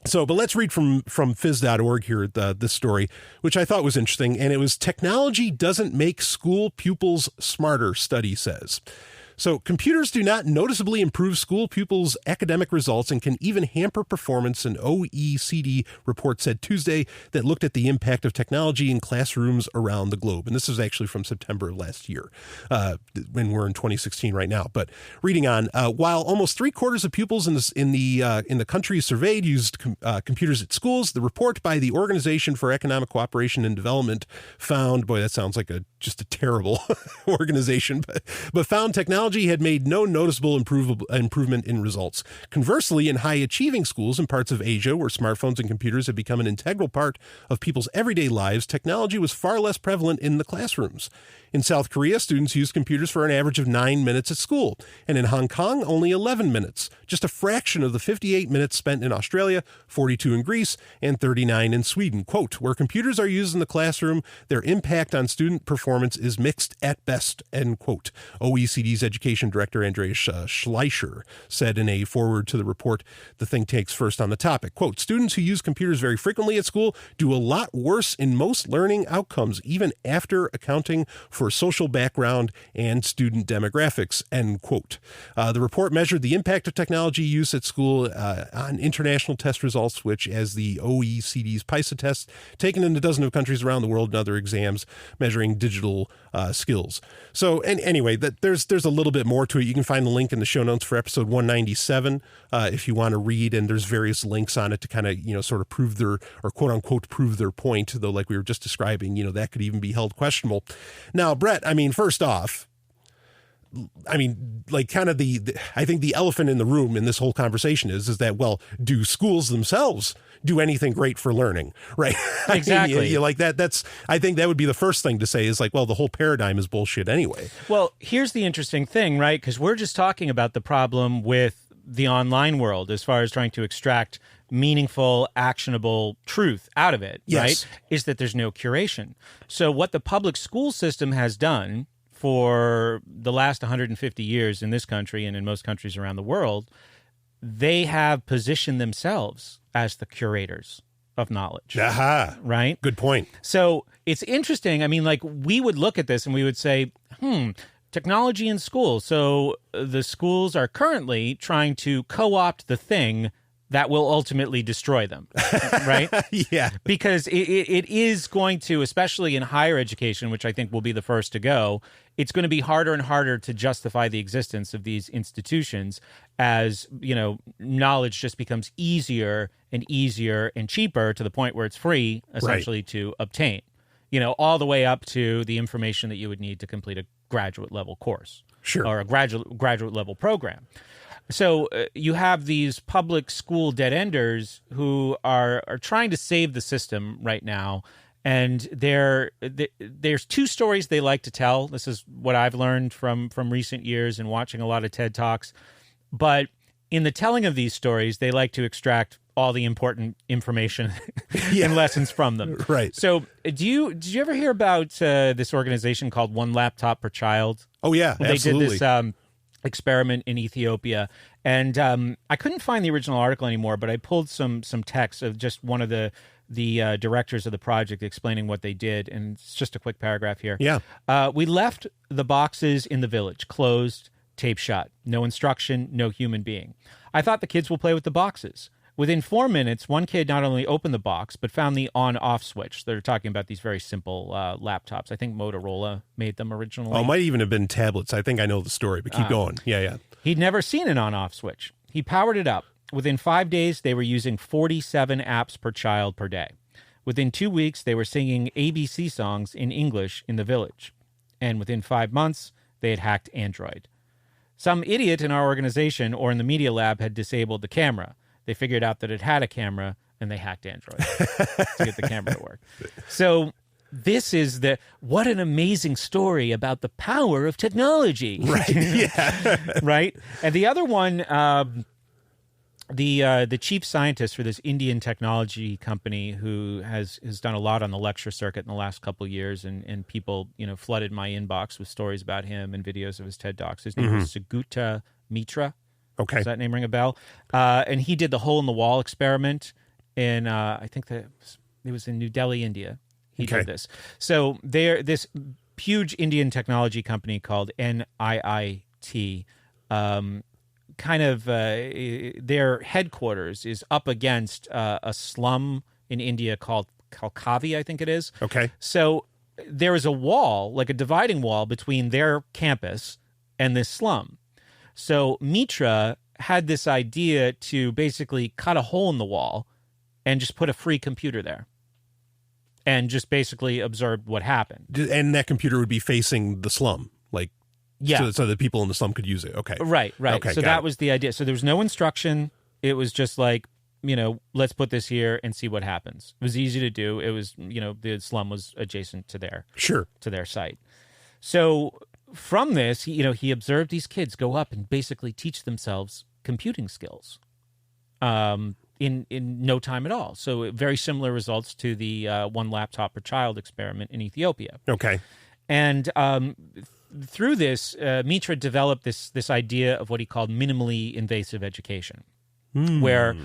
So, but let's read from phys.org here, this story, which I thought was interesting. And it was, technology doesn't make school pupils smarter, study says. So computers do not noticeably improve school pupils' academic results and can even hamper performance, an OECD report said Tuesday that looked at the impact of technology in classrooms around the globe. And this is actually from September of last year, when we're in 2016 right now. But reading on, while almost 3/4 of pupils in the countries surveyed used computers at schools, the report by the Organization for Economic Cooperation and Development found, boy, that sounds like just a terrible organization, but found technology had made no noticeable improvement in results. Conversely, in high-achieving schools in parts of Asia, where smartphones and computers have become an integral part of people's everyday lives, technology was far less prevalent in the classrooms. In South Korea, students used computers for an average of 9 minutes at school, and in Hong Kong, only 11 minutes, just a fraction of the 58 minutes spent in Australia, 42 in Greece, and 39 in Sweden. Quote, where computers are used in the classroom, their impact on student performance is mixed at best, end quote. OECD's Education Director Andreas Schleicher said in a foreword to the report, the think tank's first on the topic. Quote, students who use computers very frequently at school do a lot worse in most learning outcomes, even after accounting for social background and student demographics, end quote. The report measured the impact of technology use at school on international test results, which, as the OECD's PISA test, taken in a dozen of countries around the world and other exams measuring digital skills. So, and anyway, there's a little bit more to it. You can find the link in the show notes for episode 197 if you want to read, and there's various links on it to kind of, sort of prove their, or quote unquote, prove their point, though, like we were just describing, that could even be held questionable. Now, Brett, first off, like kind of I think the elephant in the room in this whole conversation is that, well, do schools themselves do anything great for learning, right? Exactly. You like that. I think that would be the first thing to say is like, well, the whole paradigm is bullshit anyway. Well, here's the interesting thing, right? Because we're just talking about the problem with the online world as far as trying to extract meaningful, actionable truth out of it, yes. Right? Is that there's no curation. So what the public school system has done for the last 150 years in this country and in most countries around the world, they have positioned themselves as the curators of knowledge. Aha. Right? Good point. So it's interesting. We would look at this and we would say, technology in schools. So the schools are currently trying to co-opt the thing that will ultimately destroy them, right? Yeah. Because it is going to, especially in higher education, which I think will be the first to go, it's going to be harder and harder to justify the existence of these institutions as, knowledge just becomes easier and easier and cheaper to the point where it's free, essentially, to obtain, all the way up to the information that you would need to complete a graduate level course. Sure. Or a graduate level program. So you have these public school dead-enders who are trying to save the system right now, and there's two stories they like to tell. This is what I've learned from recent years and watching a lot of TED Talks. But in the telling of these stories, they like to extract all the important information and lessons from them. Right. So did you ever hear about this organization called One Laptop Per Child? Oh, yeah, absolutely. They did this experiment in Ethiopia, and I couldn't find the original article anymore, but I pulled some text of just one of the directors of the project explaining what they did, and it's just a quick paragraph here. Yeah. We left the boxes in the village, closed, tape shut, no instruction, no human being. I thought the kids will play with the boxes. Within 4 minutes, one kid not only opened the box, but found the on-off switch. They're talking about these very simple laptops. I think Motorola made them originally. Oh, it might even have been tablets. I think I know the story, but keep going. Yeah. He'd never seen an on-off switch. He powered it up. Within 5 days, they were using 47 apps per child per day. Within 2 weeks, they were singing ABC songs in English in the village. And within 5 months, they had hacked Android. Some idiot in our organization or in the media lab had disabled the camera. They figured out that it had a camera, and they hacked Android to get the camera to work. So this is what an amazing story about the power of technology. Right, yeah. Right? And the other one, the chief scientist for this Indian technology company who has done a lot on the lecture circuit in the last couple of years, and people, flooded my inbox with stories about him and videos of his TED Talks. His name is Sugata Mitra. Okay. Does that name ring a bell? And he did the hole-in-the-wall experiment in, I think that it was in New Delhi, India. He did this. So this huge Indian technology company called NIIT novelty. Their headquarters is up against a slum in India called Kalkavi, I think it is. Okay. So there is a wall, like a dividing wall, between their campus and this slum. So Mitra had this idea to basically cut a hole in the wall and just put a free computer there and just basically observed what happened. And that computer would be facing the slum, like, yeah, so that people in the slum could use it. Okay. Right. Okay, so that was the idea. So there was no instruction. It was just like, let's put this here and see what happens. It was easy to do. It was, the slum was adjacent to their site. So from this, he observed these kids go up and basically teach themselves computing skills in no time at all. So very similar results to the one laptop per child experiment in Ethiopia. Okay. And through this, Mitra developed this idea of what he called minimally invasive education, where,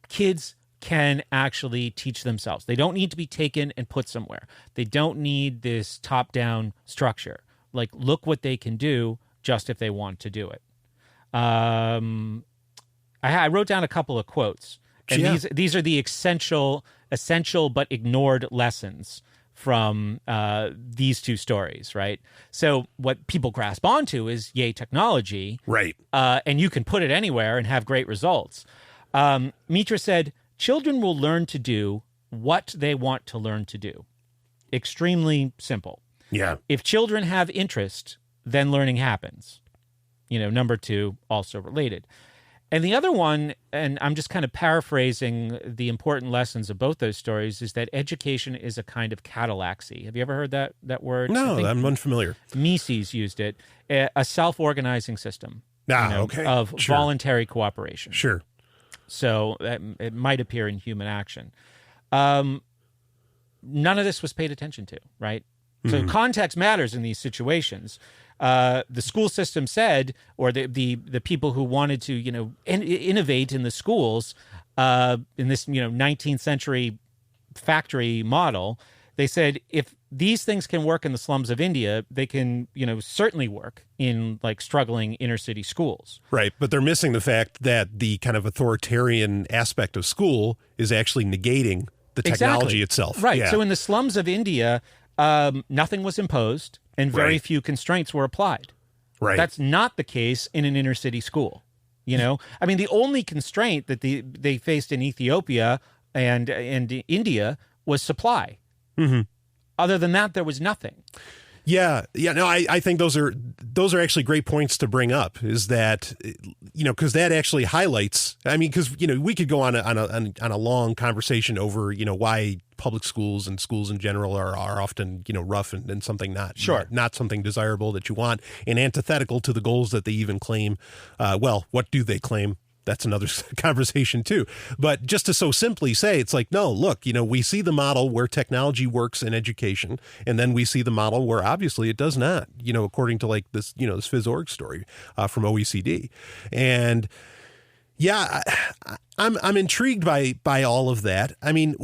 kids can actually teach themselves. They don't need to be taken and put somewhere. They don't need this top-down structure. Like, look what they can do just if they want to do it. I wrote down a couple of quotes, and these are the essential but ignored lessons from these two stories, right? So what people grasp onto is, yay, technology. Right. And you can put it anywhere and have great results. Mitra said, children will learn to do what they want to learn to do. Extremely simple. Yeah. If children have interest, then learning happens. Number two, also related. And the other one, and I'm just kind of paraphrasing the important lessons of both those stories, is that education is a kind of catalaxy. Have you ever heard that word? No, I'm unfamiliar. Mises used it. A self-organizing system okay. of Sure. voluntary cooperation. Sure. So it might appear in human action. None of this was paid attention to, right? So context matters in these situations. The school system said, or the people who wanted to, innovate in the schools, in this, 19th century factory model, they said, if these things can work in the slums of India, they can, certainly work in like struggling inner city schools. Right. But they're missing the fact that the kind of authoritarian aspect of school is actually negating the technology itself. Right. Yeah. So in the slums of India, nothing was imposed and very few constraints were applied. Right. That's not the case in an inner city school. I mean, the only constraint that they faced in Ethiopia and India was supply. Mm-hmm. Other than that, there was nothing. Yeah. No, I think those are actually great points to bring up. Is that because that actually highlights. I mean, because we could go on a long conversation over why public schools and schools in general are often rough and something not something desirable that you want, and antithetical to the goals that they even claim. What do they claim? That's another conversation too. But just to so simply say, it's like, no, look, we see the model where technology works in education, and then we see the model where obviously it does not, according to like this, this PhysOrg story from OECD. And yeah, I'm intrigued by all of that. I mean,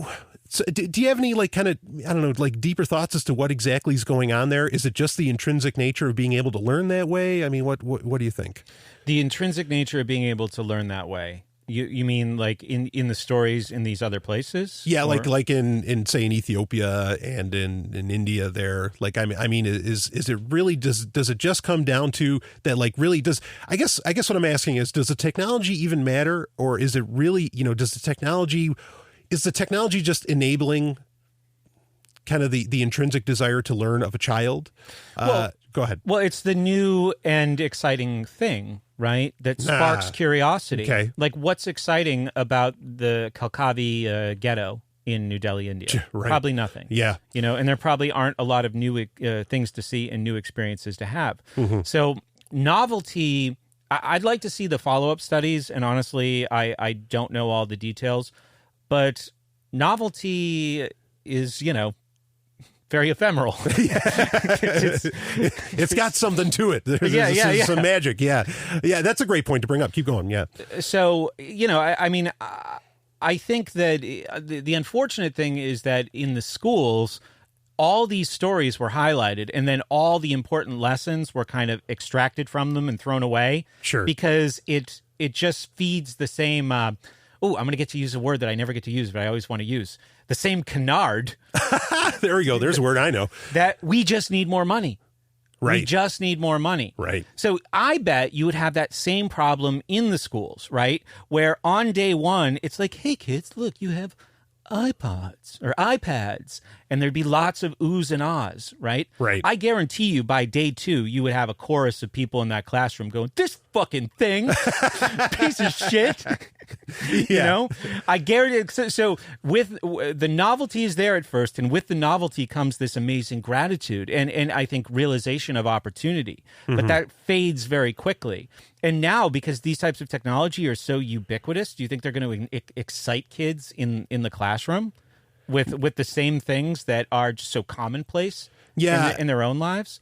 so do you have any like kind of, I don't know, like deeper thoughts as to what exactly is going on there? Is it just the intrinsic nature of being able to learn that way? I mean, what do you think? The intrinsic nature of being able to learn that way. You mean like in the stories in these other places? Yeah, like in say in Ethiopia and in India there. Like I mean is it really does it just come down to that, like really does I guess what I'm asking is, does the technology even matter, or is it really, is the technology just enabling kind of the intrinsic desire to learn of a child? Go ahead. Well, it's the new and exciting thing, right? That sparks curiosity. Okay. Like, what's exciting about the Kalkavi ghetto in New Delhi, India? Right. Probably nothing. Yeah. And there probably aren't a lot of new things to see and new experiences to have. Mm-hmm. So novelty, I'd like to see the follow-up studies, and honestly, I don't know all the details, but novelty is, very ephemeral. It's got something to it. There's some magic. Yeah. That's a great point to bring up. Keep going. Yeah. So, I mean, I think that the unfortunate thing is that in the schools, all these stories were highlighted, and then all the important lessons were kind of extracted from them and thrown away. Sure. Because it just feeds the same, I'm going to get to use a word that I never get to use, but I always want to use. The same canard. There we go. There's a word I know. That we just need more money. Right. We just need more money. Right. So I bet you would have that same problem in the schools, right? Where on day one, it's like, hey, kids, look, you have iPods or iPads, and there'd be lots of oohs and ahs, right? Right. I guarantee you by day two, you would have a chorus of people in that classroom going, this fucking thing, piece of shit. You know, I guarantee. So with the novelty is there at first, and with the novelty comes this amazing gratitude and I think realization of opportunity. But that fades very quickly. And now, because these types of technology are so ubiquitous, do you think they're going to excite kids in the classroom with the same things that are just so commonplace in their own lives?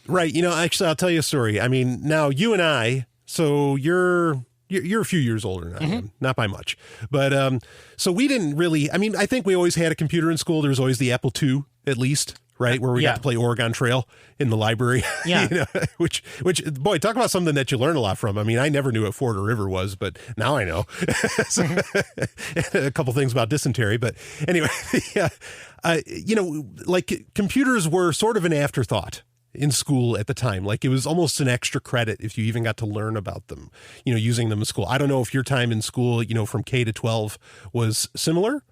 Right. You know, actually, I'll tell you a story. I mean, now you and I, so you're a few years older than I am, not by much. But so we didn't really, I mean, I think we always had a computer in school. There was always the Apple II, at least, right? Where we got to play Oregon Trail in the library. Yeah. You know, which, boy, talk about something that you learn a lot from. I mean, I never knew what Ford or River was, but now I know. So, a couple things about dysentery. But anyway, you know, like computers were sort of an afterthought in school at the time. Like it was almost an extra credit if you even got to learn about them, you know, using them in school. I don't know if your time in school, you know, from K to 12 was similar.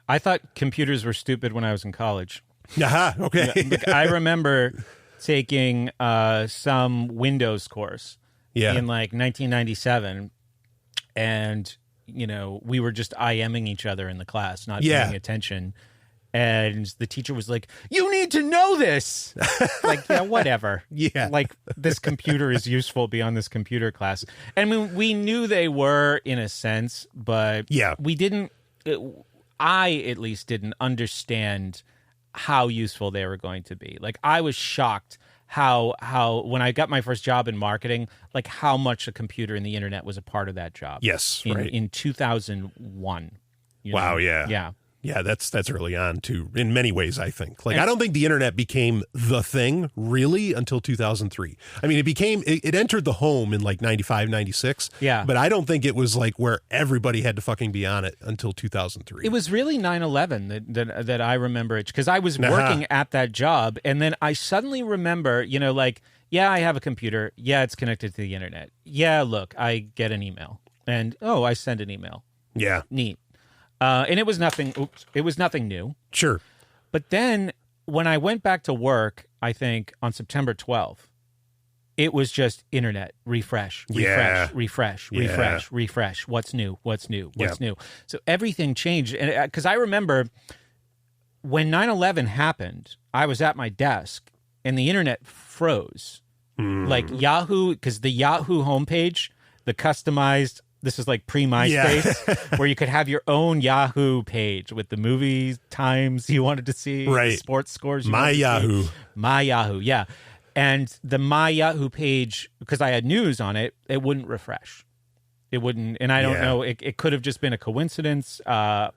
I thought computers were stupid when I was in college. Aha, okay. I remember taking some Windows course in like 1997, and, you know, we were just IMing each other in the class, not paying attention. And the teacher was like, you need to know this. Like, yeah, whatever. Yeah. Like, this computer is useful beyond this computer class. And we knew they were in a sense, but we didn't, I at least didn't understand how useful they were going to be. Like, I was shocked how when I got my first job in marketing, like how much a computer and the internet was a part of that job. Yes. In 2001. Wow. know? Yeah. Yeah. Yeah, that's early on too, in many ways, I think. Like, I don't think the internet became the thing really until 2003. I mean, it entered the home in like 95, 96. Yeah. But I don't think it was like where everybody had to fucking be on it until 2003. It was really 9/11 that I remember it, because I was working at that job, and then I suddenly remember, you know, like, yeah, I have a computer. Yeah, it's connected to the internet. Yeah, look, I get an email. And, I send an email. Yeah. Neat. And it was nothing. It was nothing new. Sure. But then when I went back to work, I think on September 12th, it was just internet refresh. What's new? So everything changed. And because I remember when 9/11 happened, I was at my desk and the internet froze. Like Yahoo, because the Yahoo homepage, the customized. This is like pre-MySpace, where you could have your own Yahoo page with the movie times you wanted to see, the sports scores. My Yahoo, yeah. And the My Yahoo page, because I had news on it, it wouldn't refresh. It wouldn't, and I don't know. It could have just been a coincidence. I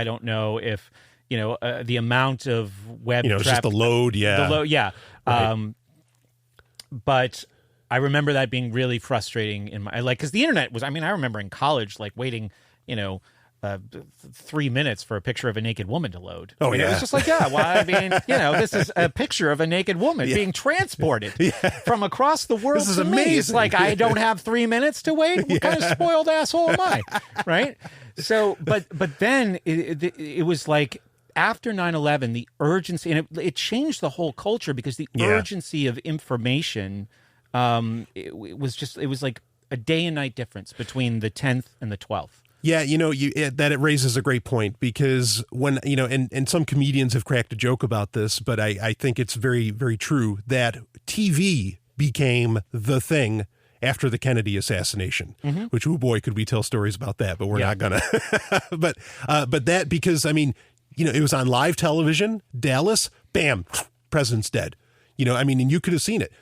don't know if the amount of web, just the load, the load, but. I remember that being really frustrating in my, like, because the internet was, I remember in college, like, waiting, 3 minutes for a picture of a naked woman to load. Oh, yeah. It was just like, this is a picture of a naked woman being transported from across the world. This is to amazing. Me. It's like, I don't have 3 minutes to wait. What kind of spoiled asshole am I? Right? So, but then it was like, after 9/11, the urgency, and it changed the whole culture, because the urgency of information, it was like a day and night difference between the 10th and the 12th. Yeah, it raises a great point, because when, and some comedians have cracked a joke about this, but I think it's very, very true that TV became the thing after the Kennedy assassination, which, oh boy, could we tell stories about that, but we're not gonna. but that, because, it was on live television, Dallas, bam, president's dead. And you could have seen it.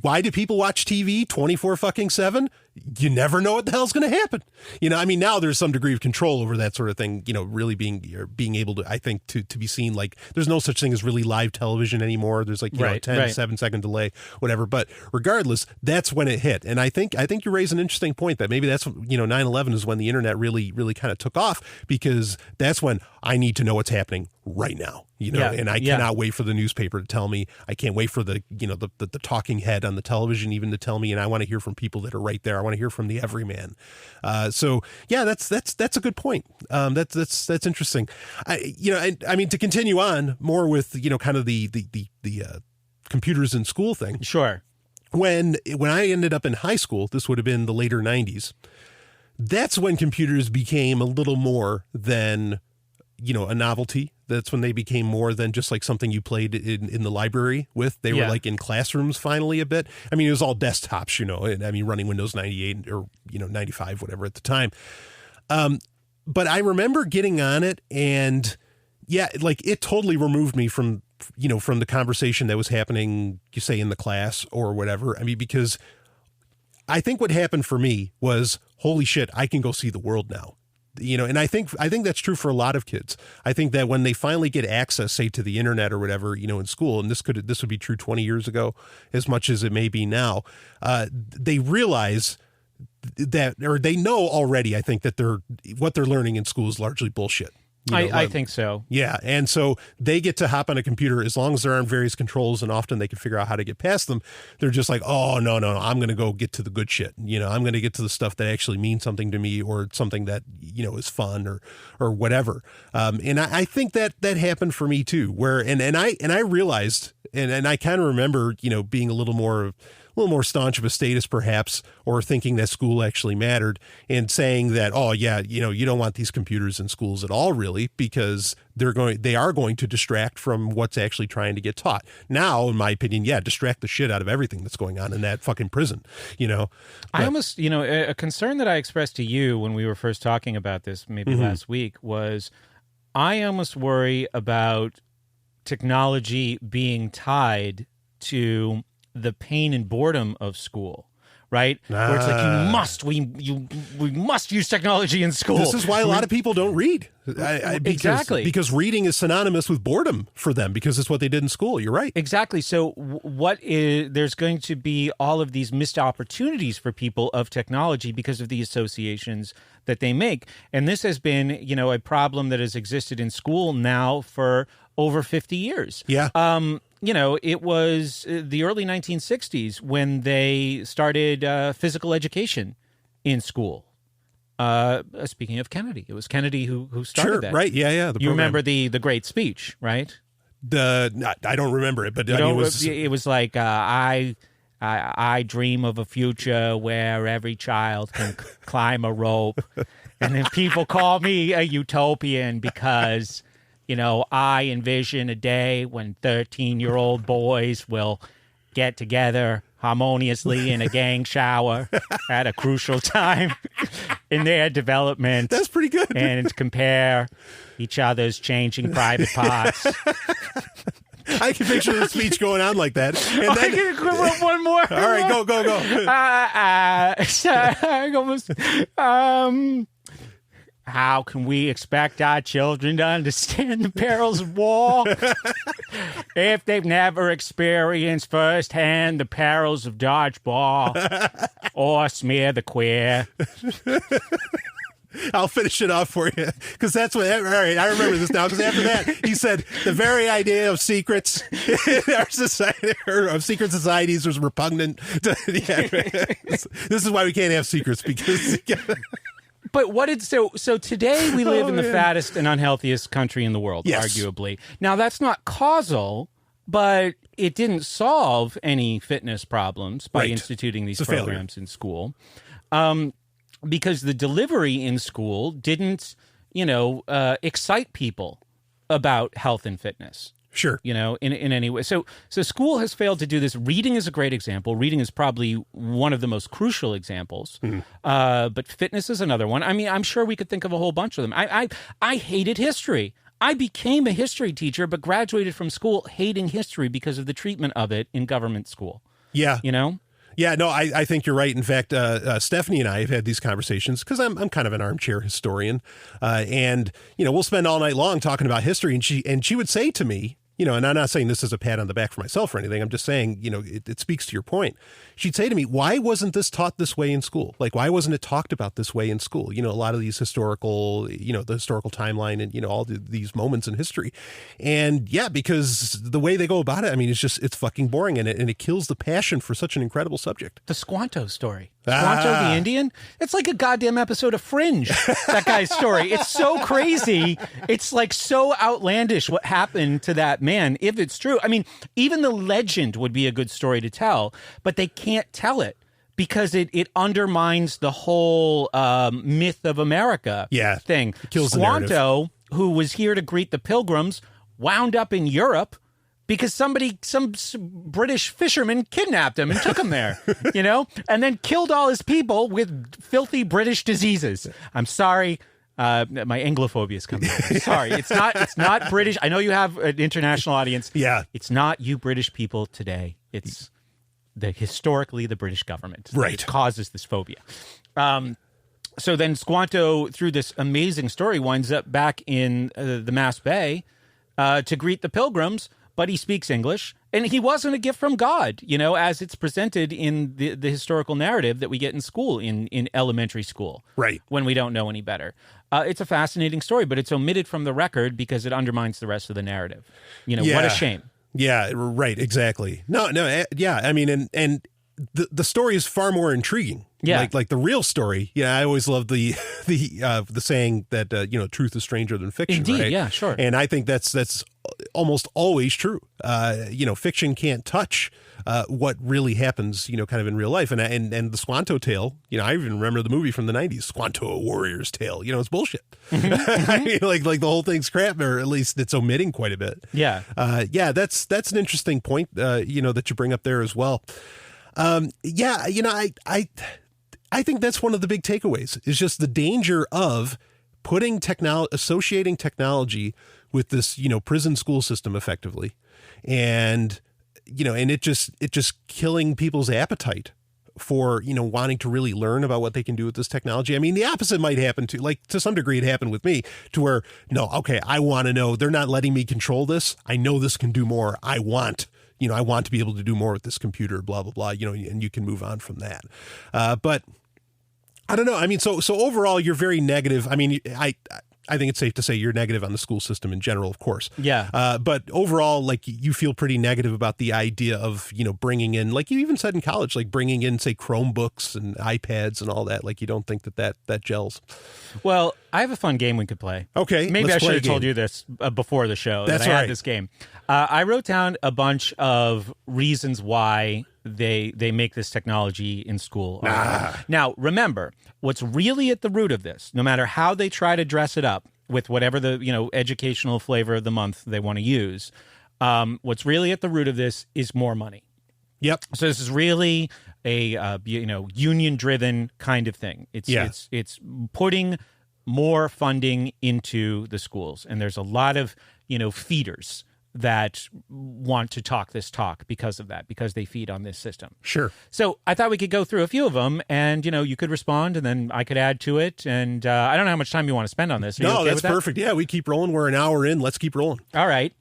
Why do people watch TV 24/7? you never know what the hell's going to happen. I mean, now there's some degree of control over that sort of thing, really being able to, I think, to be seen. Like, there's no such thing as really live television anymore. There's like, a 7-second delay, whatever. But regardless, that's when it hit. And I think you raise an interesting point that maybe that's, 9/11 is when the internet really, really kind of took off, because that's when I need to know what's happening right now, and I cannot wait for the newspaper to tell me. I can't wait for the talking head on the television even to tell me, and I want to hear from people that are right there. I want to hear from the everyman. So yeah, that's a good point. That's interesting. I mean, to continue on more with, kind of the computers in school thing. Sure. When I ended up in high school, this would have been the later 90s. That's when computers became a little more than, a novelty. That's when they became more than just like something you played in the library with. They were like in classrooms finally a bit. I mean, it was all desktops, and I mean, running Windows 98 or, 95, whatever at the time. But I remember getting on it, and yeah, like it totally removed me from the conversation that was happening, you say, in the class or whatever. I mean, because I think what happened for me was, holy shit, I can go see the world now. And I think that's true for a lot of kids. I think that when they finally get access, say, to the internet or whatever, in school, and this would be true 20 years ago, as much as it may be now, they realize that, or they know already, I think, that what they're learning in school is largely bullshit. I think so. Yeah. And so they get to hop on a computer, as long as there aren't various controls, and often they can figure out how to get past them. They're just like, oh, no, I'm going to go get to the good shit. I'm going to get to the stuff that actually means something to me, or something that, is fun or whatever. And I think that happened for me too, where, and I realized, and I kind of remember, being a little more staunch of a status perhaps, or thinking that school actually mattered, and saying that, oh yeah, you don't want these computers in schools at all, really, because they are going to distract from what's actually trying to get taught. Now, in my opinion, distract the shit out of everything that's going on in that fucking prison, But, I almost, a concern that I expressed to you when we were first talking about this, maybe last week, was I almost worry about technology being tied to the pain and boredom of school, right? Where it's like, we must use technology in school. This is why a lot of people don't read. Exactly. Because reading is synonymous with boredom for them, because it's what they did in school. You're right. Exactly. So there's going to be all of these missed opportunities for people of technology because of the associations that they make. And this has been, a problem that has existed in school now for over 50 years. Yeah. It was the early 1960s when they started physical education in school. Speaking of Kennedy, it was Kennedy who started that. Right? Yeah. You remember the great speech, right? I don't remember it, but it was like I dream of a future where every child can climb a rope, and then people call me a utopian because, I envision a day when 13-year-old boys will get together harmoniously in a gang shower at a crucial time in their development. That's pretty good. And compare each other's changing private parts. I can picture the speech going on like that. And then, I can one more. All right, go. How can we expect our children to understand the perils of war if they've never experienced firsthand the perils of dodgeball or smear the queer? I'll finish it off for you, because that's what. All right, I remember this now. Because after that, he said the very idea of secrets in our society, or of secret societies, was repugnant. This is why we can't have secrets, because. But so today we live in the fattest and unhealthiest country in the world, arguably. Now, that's not causal, but it didn't solve any fitness problems by instituting these programs in school. Because the delivery in school didn't, excite people about health and fitness. Sure. In any way. So school has failed to do this. Reading is a great example. Reading is probably one of the most crucial examples. But fitness is another one. I mean, I'm sure we could think of a whole bunch of them. I hated history. I became a history teacher, but graduated from school hating history because of the treatment of it in government school. Yeah. Yeah, no, I think you're right. In fact, Stephanie and I have had these conversations because I'm kind of an armchair historian, and we'll spend all night long talking about history. And she would say to me, and I'm not saying this is a pat on the back for myself or anything. I'm just saying, it speaks to your point. She'd say to me, why wasn't this taught this way in school? Like, why wasn't it talked about this way in school? A lot of these historical, the historical timeline and, all these moments in history. And yeah, because the way they go about it, I mean, it's fucking boring and it kills the passion for such an incredible subject. The Squanto story. Squanto the Indian? It's like a goddamn episode of Fringe, that guy's story. It's so crazy. It's like so outlandish what happened to that man, if it's true. I mean, even the legend would be a good story to tell, but they can't tell it because it undermines the whole myth of America thing. It kills Squanto, the narrative. who was here to greet the Pilgrims, wound up in Europe because some British fisherman kidnapped him and took him there, and then killed all his people with filthy British diseases. I'm sorry. My Anglophobia is coming out. I'm sorry. It's not British. I know you have an international audience. Yeah. It's not you British people today. It's historically the British government. Right. That causes this phobia. So then Squanto, through this amazing story, winds up back in the Mass Bay to greet the Pilgrims, but he speaks English, and he wasn't a gift from God, as it's presented in the historical narrative that we get in school, in elementary school, right? When we don't know any better. It's a fascinating story, but it's omitted from the record because it undermines the rest of the narrative. What a shame. Yeah, right, exactly. No, yeah, I mean, and the story is far more intriguing. Yeah, like the real story. Yeah, I always love the saying that truth is stranger than fiction. Indeed, right? Yeah, sure. And I think that's almost always true. Fiction can't touch what really happens. Kind of in real life. And the Squanto tale. I even remember the movie from the '90s, Squanto, a Warrior's Tale. It's bullshit. Mm-hmm. I mean, like the whole thing's crap, or at least it's omitting quite a bit. Yeah. That's an interesting point. That you bring up there as well. I think that's one of the big takeaways is just the danger of putting associating technology with this, prison school system effectively. And it just killing people's appetite for, wanting to really learn about what they can do with this technology. I mean, the opposite might happen to some degree it happened with me to where, no, okay, I want to know, they're not letting me control this. I know this can do more. I want to be able to do more with this computer, blah, blah, blah, and you can move on from that. But I don't know. I mean, so overall, you're very negative. I mean, I think it's safe to say you're negative on the school system in general, of course. Yeah. But overall, like you feel pretty negative about the idea of, bringing in, like you even said in college, like bringing in, say, Chromebooks and iPads and all that. Like you don't think that gels. Well, I have a fun game we could play. Okay. Maybe I should have told you this before the show. That's that I right. had this game. I wrote down a bunch of reasons why they make this technology in school. Now, remember, what's really at the root of this, no matter how they try to dress it up with whatever the educational flavor of the month they want to use, what's really at the root of this is more money. Yep. So this is really a union-driven kind of thing. It's putting more funding into the schools, and there's a lot of feeders that want to talk this talk because of that, because they feed on this system. Sure. So I thought we could go through a few of them, and you could respond, and then I could add to it. And I don't know how much time you want to spend on this. Are you okay that's with that? perfect. Yeah, we keep rolling. We're an hour in. Let's keep rolling. All right.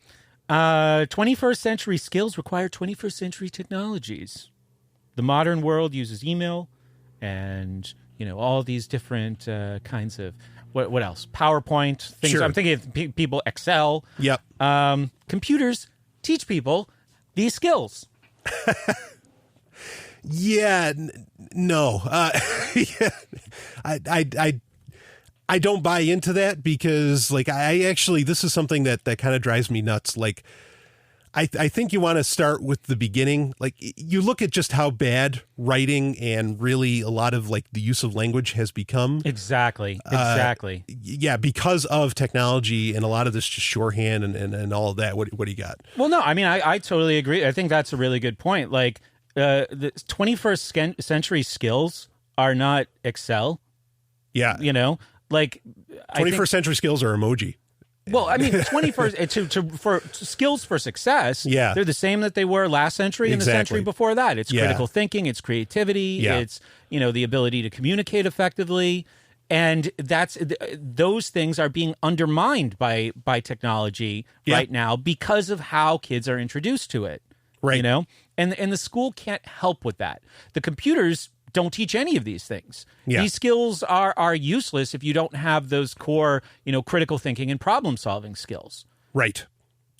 21st century skills require 21st century technologies. The modern world uses email and all these different kinds of what else? PowerPoint things. Sure. I'm thinking of people Excel. Yep. Computers teach people these skills. Yeah. No. Yeah. I don't buy into that because like this is something that kind of drives me nuts. Like I think you want to start with the beginning. Like you look at just how bad writing and really a lot of like the use of language has become. Exactly. Yeah, because of technology and a lot of this just shorthand and all of that. What do you got? Well, no, I mean, I totally agree. I think that's a really good point. Like the 21st century skills are not Excel. Yeah. Like 21st century skills are emoji. Well, I mean, 21st for skills for success. Yeah. They're the same that they were last century and the century before that. It's critical thinking, it's creativity, it's the ability to communicate effectively, and those things are being undermined by technology right now because of how kids are introduced to it. Right. And the school can't help with that. The computers don't teach any of these things. Yeah. These skills are useless if you don't have those core, critical thinking and problem solving skills. Right.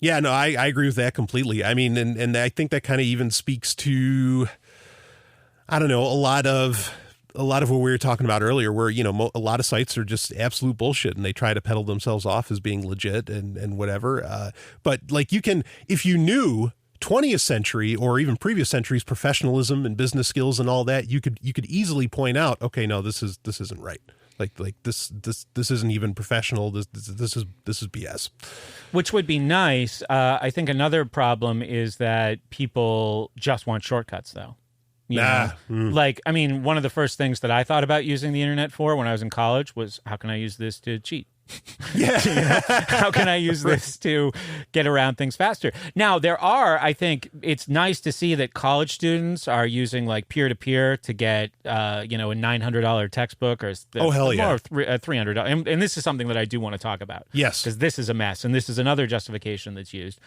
Yeah, no, I agree with that completely. I mean, and I think that kind of even speaks to, I don't know, a lot of what we were talking about earlier, where, a lot of sites are just absolute bullshit and they try to peddle themselves off as being legit and whatever. But like if you knew 20th century or even previous centuries professionalism and business skills and all that, you could easily point out, okay, no, this isn't right. Like this isn't even professional. This is BS. Which would be nice. I think another problem is that people just want shortcuts, though. Like, I mean, one of the first things that I thought about using the internet for when I was in college was, how can I use this to cheat? How can I use this to get around things faster? Now, I think it's nice to see that college students are using like peer-to-peer to get, a $900 textbook or $300. And this is something that I do want to talk about. Yes. Because this is a mess. And this is another justification that's used.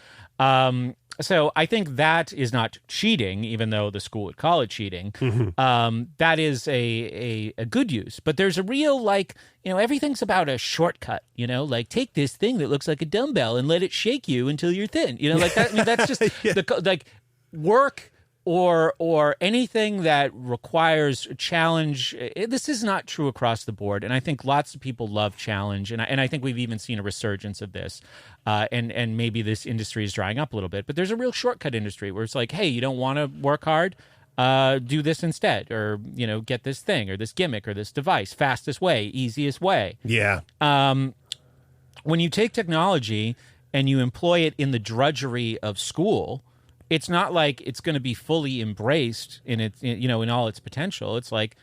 So I think that is not cheating, even though the school would call it cheating. Mm-hmm. That is a good use. But there's a real, everything's about a shortcut, like take this thing that looks like a dumbbell and let it shake you until you're thin. Like that. I mean, that's just work or anything that requires challenge. This is not true across the board. And I think lots of people love challenge. And I think we've even seen a resurgence of this. And maybe this industry is drying up a little bit. But there's a real shortcut industry where it's like, hey, you don't want to work hard? Do this instead, or, get this thing or this gimmick or this device, fastest way, easiest way. Yeah. When you take technology and you employ it in the drudgery of school, it's not like it's going to be fully embraced in all its potential. It's like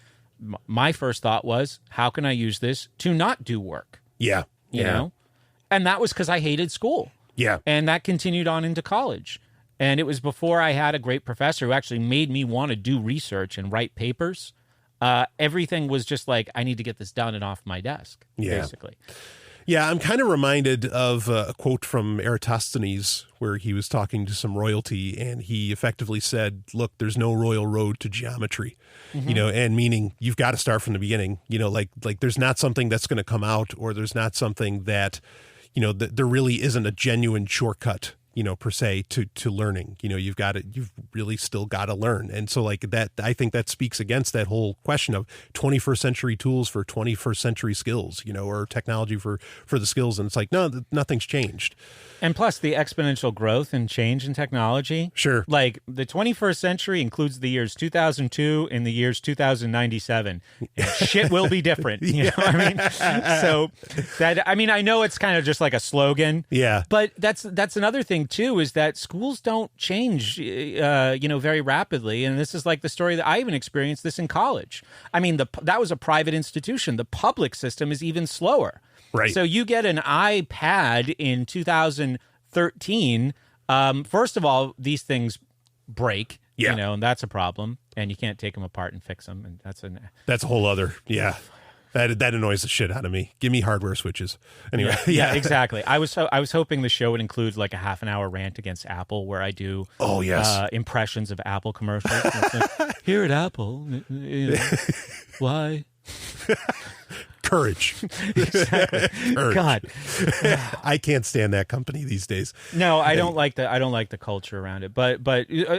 my first thought was, how can I use this to not do work? Yeah. You know? And that was because I hated school. Yeah. And that continued on into college. And it was before I had a great professor who actually made me want to do research and write papers. Everything was just like, I need to get this done and off my desk, basically. Yeah, I'm kind of reminded of a quote from Eratosthenes where he was talking to some royalty and he effectively said, look, there's no royal road to geometry, and meaning you've got to start from the beginning, like there's not something that's going to come out, or there's not something that, there really isn't a genuine shortcut, per se to learning. You've really still got to learn. And so like that, I think that speaks against that whole question of 21st century tools for 21st century skills, or technology for the skills. And it's like, no, nothing's changed. And plus the exponential growth and change in technology. Sure. Like the 21st century includes the years 2002 and the years 2097. And shit will be different. You know what I mean? So I know it's kind of just like a slogan. Yeah. But that's another thing too, is that schools don't change, very rapidly. And this is like the story that I even experienced this in college. I mean, that was a private institution. The public system is even slower. Right. So you get an iPad in 2013. First of all, these things break, and that's a problem. And you can't take them apart and fix them. And that's a whole other, That annoys the shit out of me. Give me hardware switches. Anyway, yeah, exactly. I was hoping the show would include like a half an hour rant against Apple where I do impressions of Apple commercials. Like, here at Apple, why? Courage. Exactly. Courage. God, I can't stand that company these days. No, I don't like the culture around it. But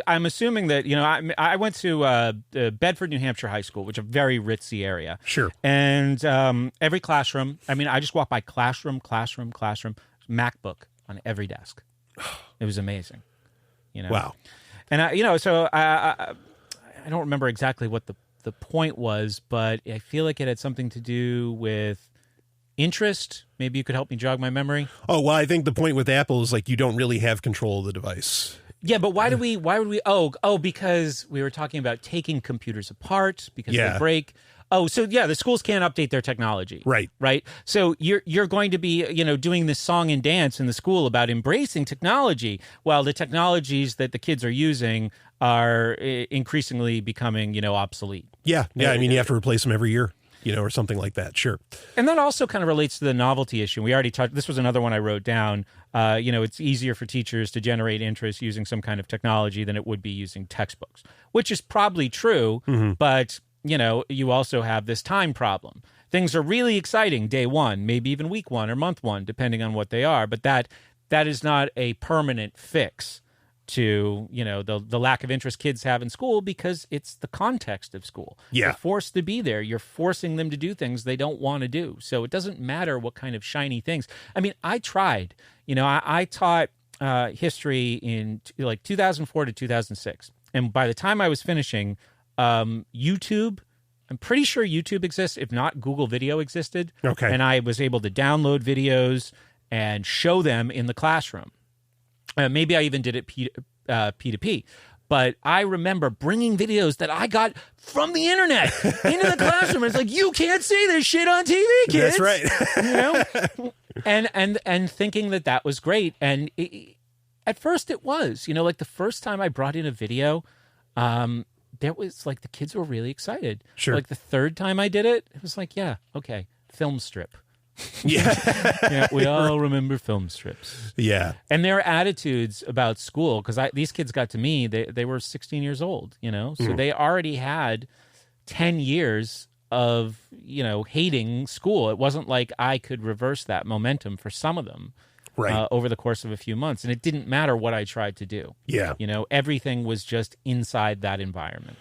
I'm assuming that I went to Bedford, New Hampshire High School, which is a very ritzy area. Sure. And every classroom. I mean, I just walked by classroom, MacBook on every desk. It was amazing. Wow. And I don't remember exactly what the point was, but I feel like it had something to do with interest. Maybe you could help me jog my memory. Oh, well, I think the point with Apple is like you don't really have control of the device. Yeah, but why would we? Oh, because we were talking about taking computers apart because they break. Oh, so yeah, the schools can't update their technology. Right. Right. So you're going to be, doing this song and dance in the school about embracing technology, while the technologies that the kids are using are increasingly becoming, obsolete. Yeah. I mean, you have to replace them every year, or something like that. Sure. And that also kind of relates to the novelty issue. We already talked, this was another one I wrote down. It's easier for teachers to generate interest using some kind of technology than it would be using textbooks, which is probably true, but you also have this time problem. Things are really exciting day one, maybe even week one or month one, depending on what they are. But that is not a permanent fix to, the lack of interest kids have in school, because it's the context of school. Yeah. They're forced to be there. You're forcing them to do things they don't want to do. So it doesn't matter what kind of shiny things. I mean, I tried. I taught history in 2004 to 2006. And by the time I was finishing, YouTube, I'm pretty sure YouTube exists. If not, Google Video existed. Okay. And I was able to download videos and show them in the classroom. Maybe I even did it P2P. But I remember bringing videos that I got from the internet into the classroom. It's like, you can't see this shit on TV, kids. That's right. And thinking that was great. And at first it was, the first time I brought in a video, there was the kids were really excited. Sure. The third time I did it, it was yeah, okay, film strip. Yeah. We all remember film strips. Yeah. And their attitudes about school, because these kids got to me, they were 16 years old, so they already had 10 years of, hating school. It wasn't like I could reverse that momentum for some of them. Right. Over the course of a few months. And it didn't matter what I tried to do. Yeah. Everything was just inside that environment.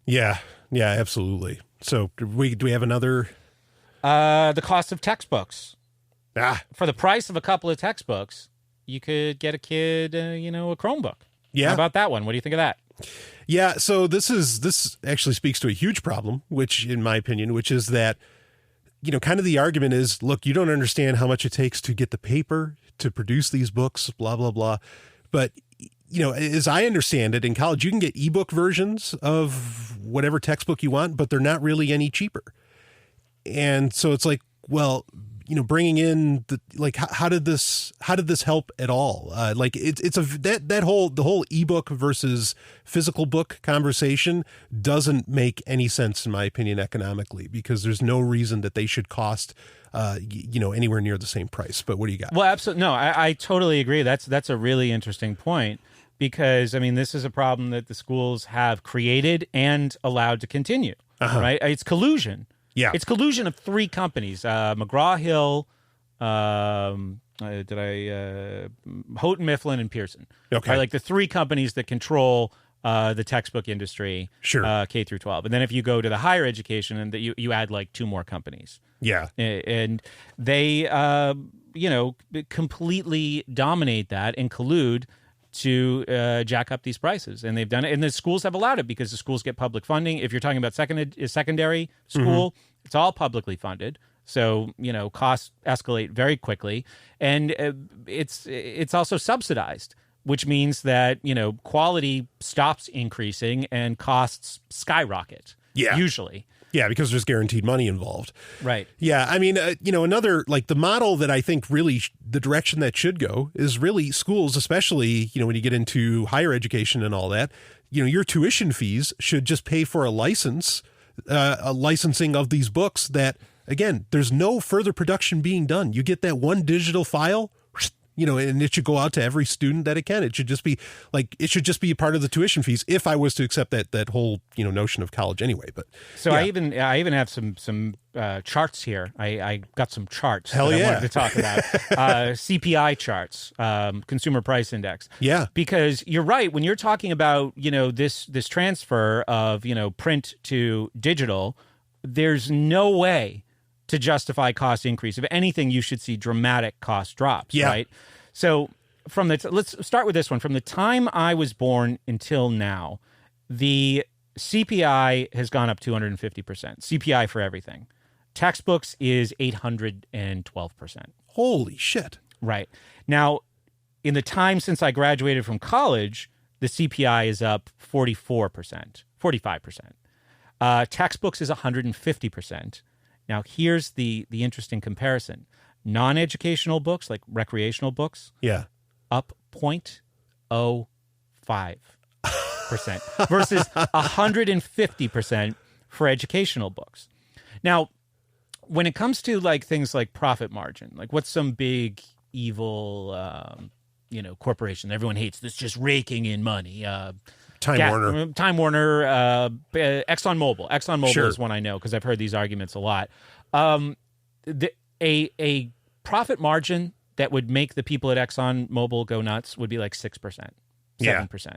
Yeah. Yeah, absolutely. So do we have another? The cost of textbooks. For the price of a couple of textbooks, you could get a kid, a Chromebook. Yeah. How about that one? What do you think of that? Yeah. So this actually speaks to a huge problem, in my opinion, which is that, kind of the argument is, look, you don't understand how much it takes to get the paper to produce these books, blah, blah, blah. But, as I understand it, in college, you can get ebook versions of whatever textbook you want, but they're not really any cheaper. And so it's like, well, bringing in how did this help at all? The whole ebook versus physical book conversation doesn't make any sense, in my opinion, economically, because there's no reason that they should cost, anywhere near the same price. But what do you got? Well, absolutely. No, I totally agree. That's a really interesting point, because this is a problem that the schools have created and allowed to continue, right? It's collusion. Yeah. It's collusion of three companies, McGraw-Hill, Houghton Mifflin, and Pearson. Okay. Are the three companies that control the textbook industry, sure. K through 12. And then if you go to the higher education, and you add two more companies. Yeah. And they, completely dominate that and collude to jack up these prices. And they've done it. And the schools have allowed it, because the schools get public funding. If you're talking about secondary school, it's all publicly funded. So, costs escalate very quickly. And it's also subsidized, which means that, quality stops increasing and costs skyrocket. Yeah. Usually. Yeah, because there's guaranteed money involved. Right. Yeah, another, the model that I think really the direction that should go is really schools, especially, when you get into higher education and all that, your tuition fees should just pay for a licensing of these books that, again, there's no further production being done. You get that one digital file, and it should go out to every student that it can. It should just be a part of the tuition fees, if I was to accept that whole, notion of college anyway. But so yeah. I even have some charts here. I got some charts Hell that yeah. I wanted to talk about. CPI charts, Consumer Price Index. Yeah. Because you're right, when you're talking about, this transfer of, print to digital, there's no way to justify cost increase. If anything, you should see dramatic cost drops, Yeah. right? So let's start with this one. From the time I was born until now, the CPI has gone up 250%. CPI for everything. Textbooks is 812%. Holy shit. Right. Now, in the time since I graduated from college, the CPI is up 45%. Textbooks is 150%. Now, here's the interesting comparison. Non-educational books, like recreational books, up 0.05% versus 150% for educational books. Now, when it comes to like things like profit margin, like what's some big evil, corporation everyone hates that's just raking in money? Time Warner, ExxonMobil. ExxonMobil is one I know because I've heard these arguments a lot. A profit margin that would make the people at ExxonMobil go nuts would be like 6%, 7%.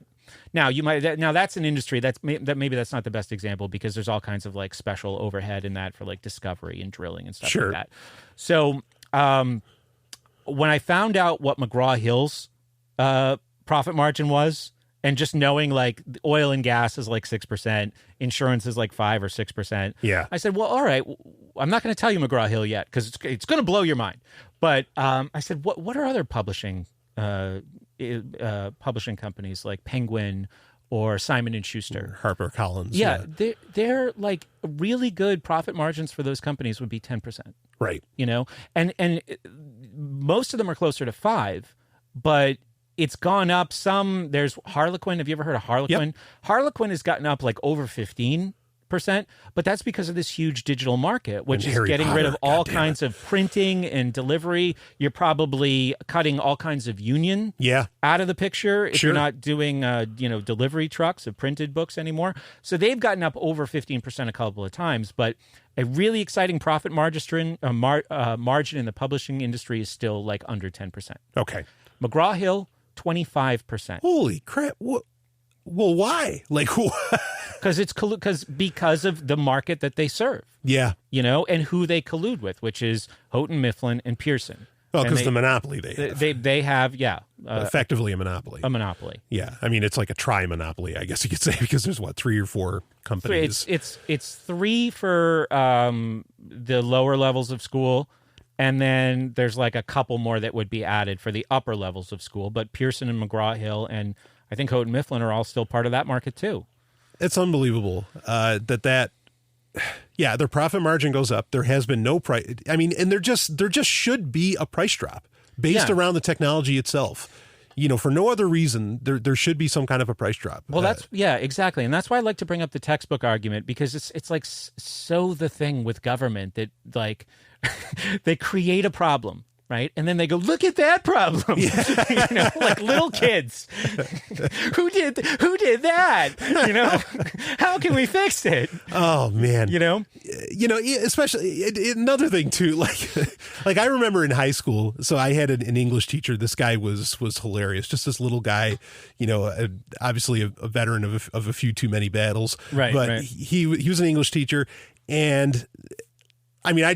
Now that's an industry maybe that's not the best example because there's all kinds of like special overhead in that for like discovery and drilling and stuff like that. So when I found out what McGraw-Hill's profit margin was, and just knowing like oil and gas is like 6%, insurance is like 5 or 6%. Yeah. I said, well, all right, I'm not going to tell you McGraw-Hill yet because it's going to blow your mind. But I said, what are other publishing companies like Penguin or Simon & Schuster? HarperCollins. Yeah. They're like really good profit margins for those companies would be 10%. Right. And most of them are closer to 5, but it's gone up some. There's Harlequin. Have you ever heard of Harlequin? Yep. Harlequin has gotten up like over 15%, but that's because of this huge digital market, which is getting rid of all kinds of printing and delivery. You're probably cutting all kinds of union out of the picture if you're not doing delivery trucks of printed books anymore. So they've gotten up over 15% a couple of times, but a really exciting profit margin in the publishing industry is still like under 10%. Okay. McGraw-Hill, 25%. Holy crap! Well, why? Like, because of the market that they serve. Yeah, and who they collude with, which is Houghton Mifflin and Pearson. Well, because the monopoly they have effectively a monopoly. A monopoly. Yeah, I mean it's like a tri-monopoly, I guess you could say, because there's 3 or 4 companies. It's 3 for the lower levels of school. And then there's like a couple more that would be added for the upper levels of school. But Pearson and McGraw-Hill and I think Houghton Mifflin are all still part of that market too. It's unbelievable their profit margin goes up. There has been no price. I mean, and there just should be a price drop based around the technology itself. For no other reason, there should be some kind of a price drop. Well, exactly. And that's why I like to bring up the textbook argument, because it's like so the thing with government that like they create a problem, right? And then they go, look at that problem. Yeah. Like little kids. Who did that? How can we fix it? Oh man. Especially another thing too, like I remember in high school, so I had an English teacher. This guy was hilarious. Just this little guy, obviously a veteran of a few too many battles. Right. But right. He was an English teacher, and I mean, I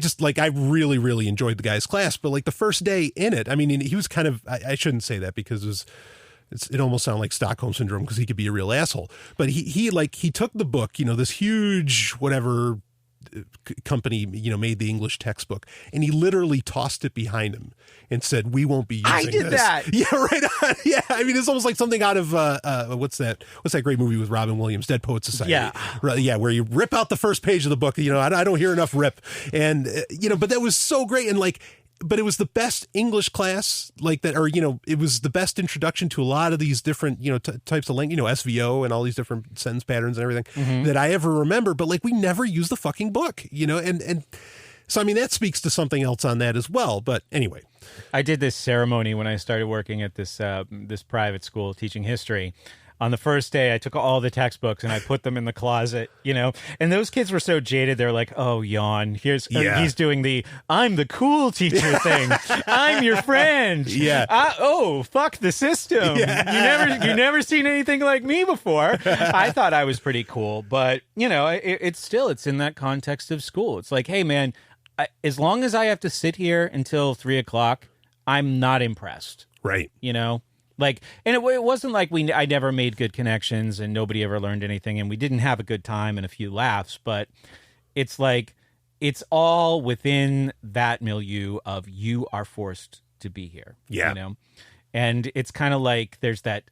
really, really enjoyed the guy's class, but like the first day in it, I mean, he was kind of, I shouldn't say that because it almost sounded like Stockholm Syndrome because he could be a real asshole, but he took the book, this huge, whatever company, made the English textbook, and he literally tossed it behind him and said, we won't be using this. I did that. Yeah, right on. Yeah. I mean, it's almost like something out of, what's that great movie with Robin Williams, Dead Poets Society? Yeah. Yeah, where you rip out the first page of the book. I don't hear enough rip. And, but that was so great. And but it was the best English class it was the best introduction to a lot of these different, types of language, SVO and all these different sentence patterns and everything that I ever remember. But we never used the fucking book, and so, I mean, that speaks to something else on that as well. But anyway, I did this ceremony when I started working at this private school teaching history. On the first day, I took all the textbooks and I put them in the closet, and those kids were so jaded. They're like, oh, yawn. He's doing the, I'm the cool teacher thing. I'm your friend. Yeah. Fuck the system. Yeah. You never seen anything like me before. I thought I was pretty cool, but it's in that context of school. It's like, hey man, as long as I have to sit here until 3:00, I'm not impressed. Right. And it wasn't like I never made good connections and nobody ever learned anything and we didn't have a good time and a few laughs, but it's like, it's all within that milieu of you are forced to be here. Yeah. And it's kind of like there's that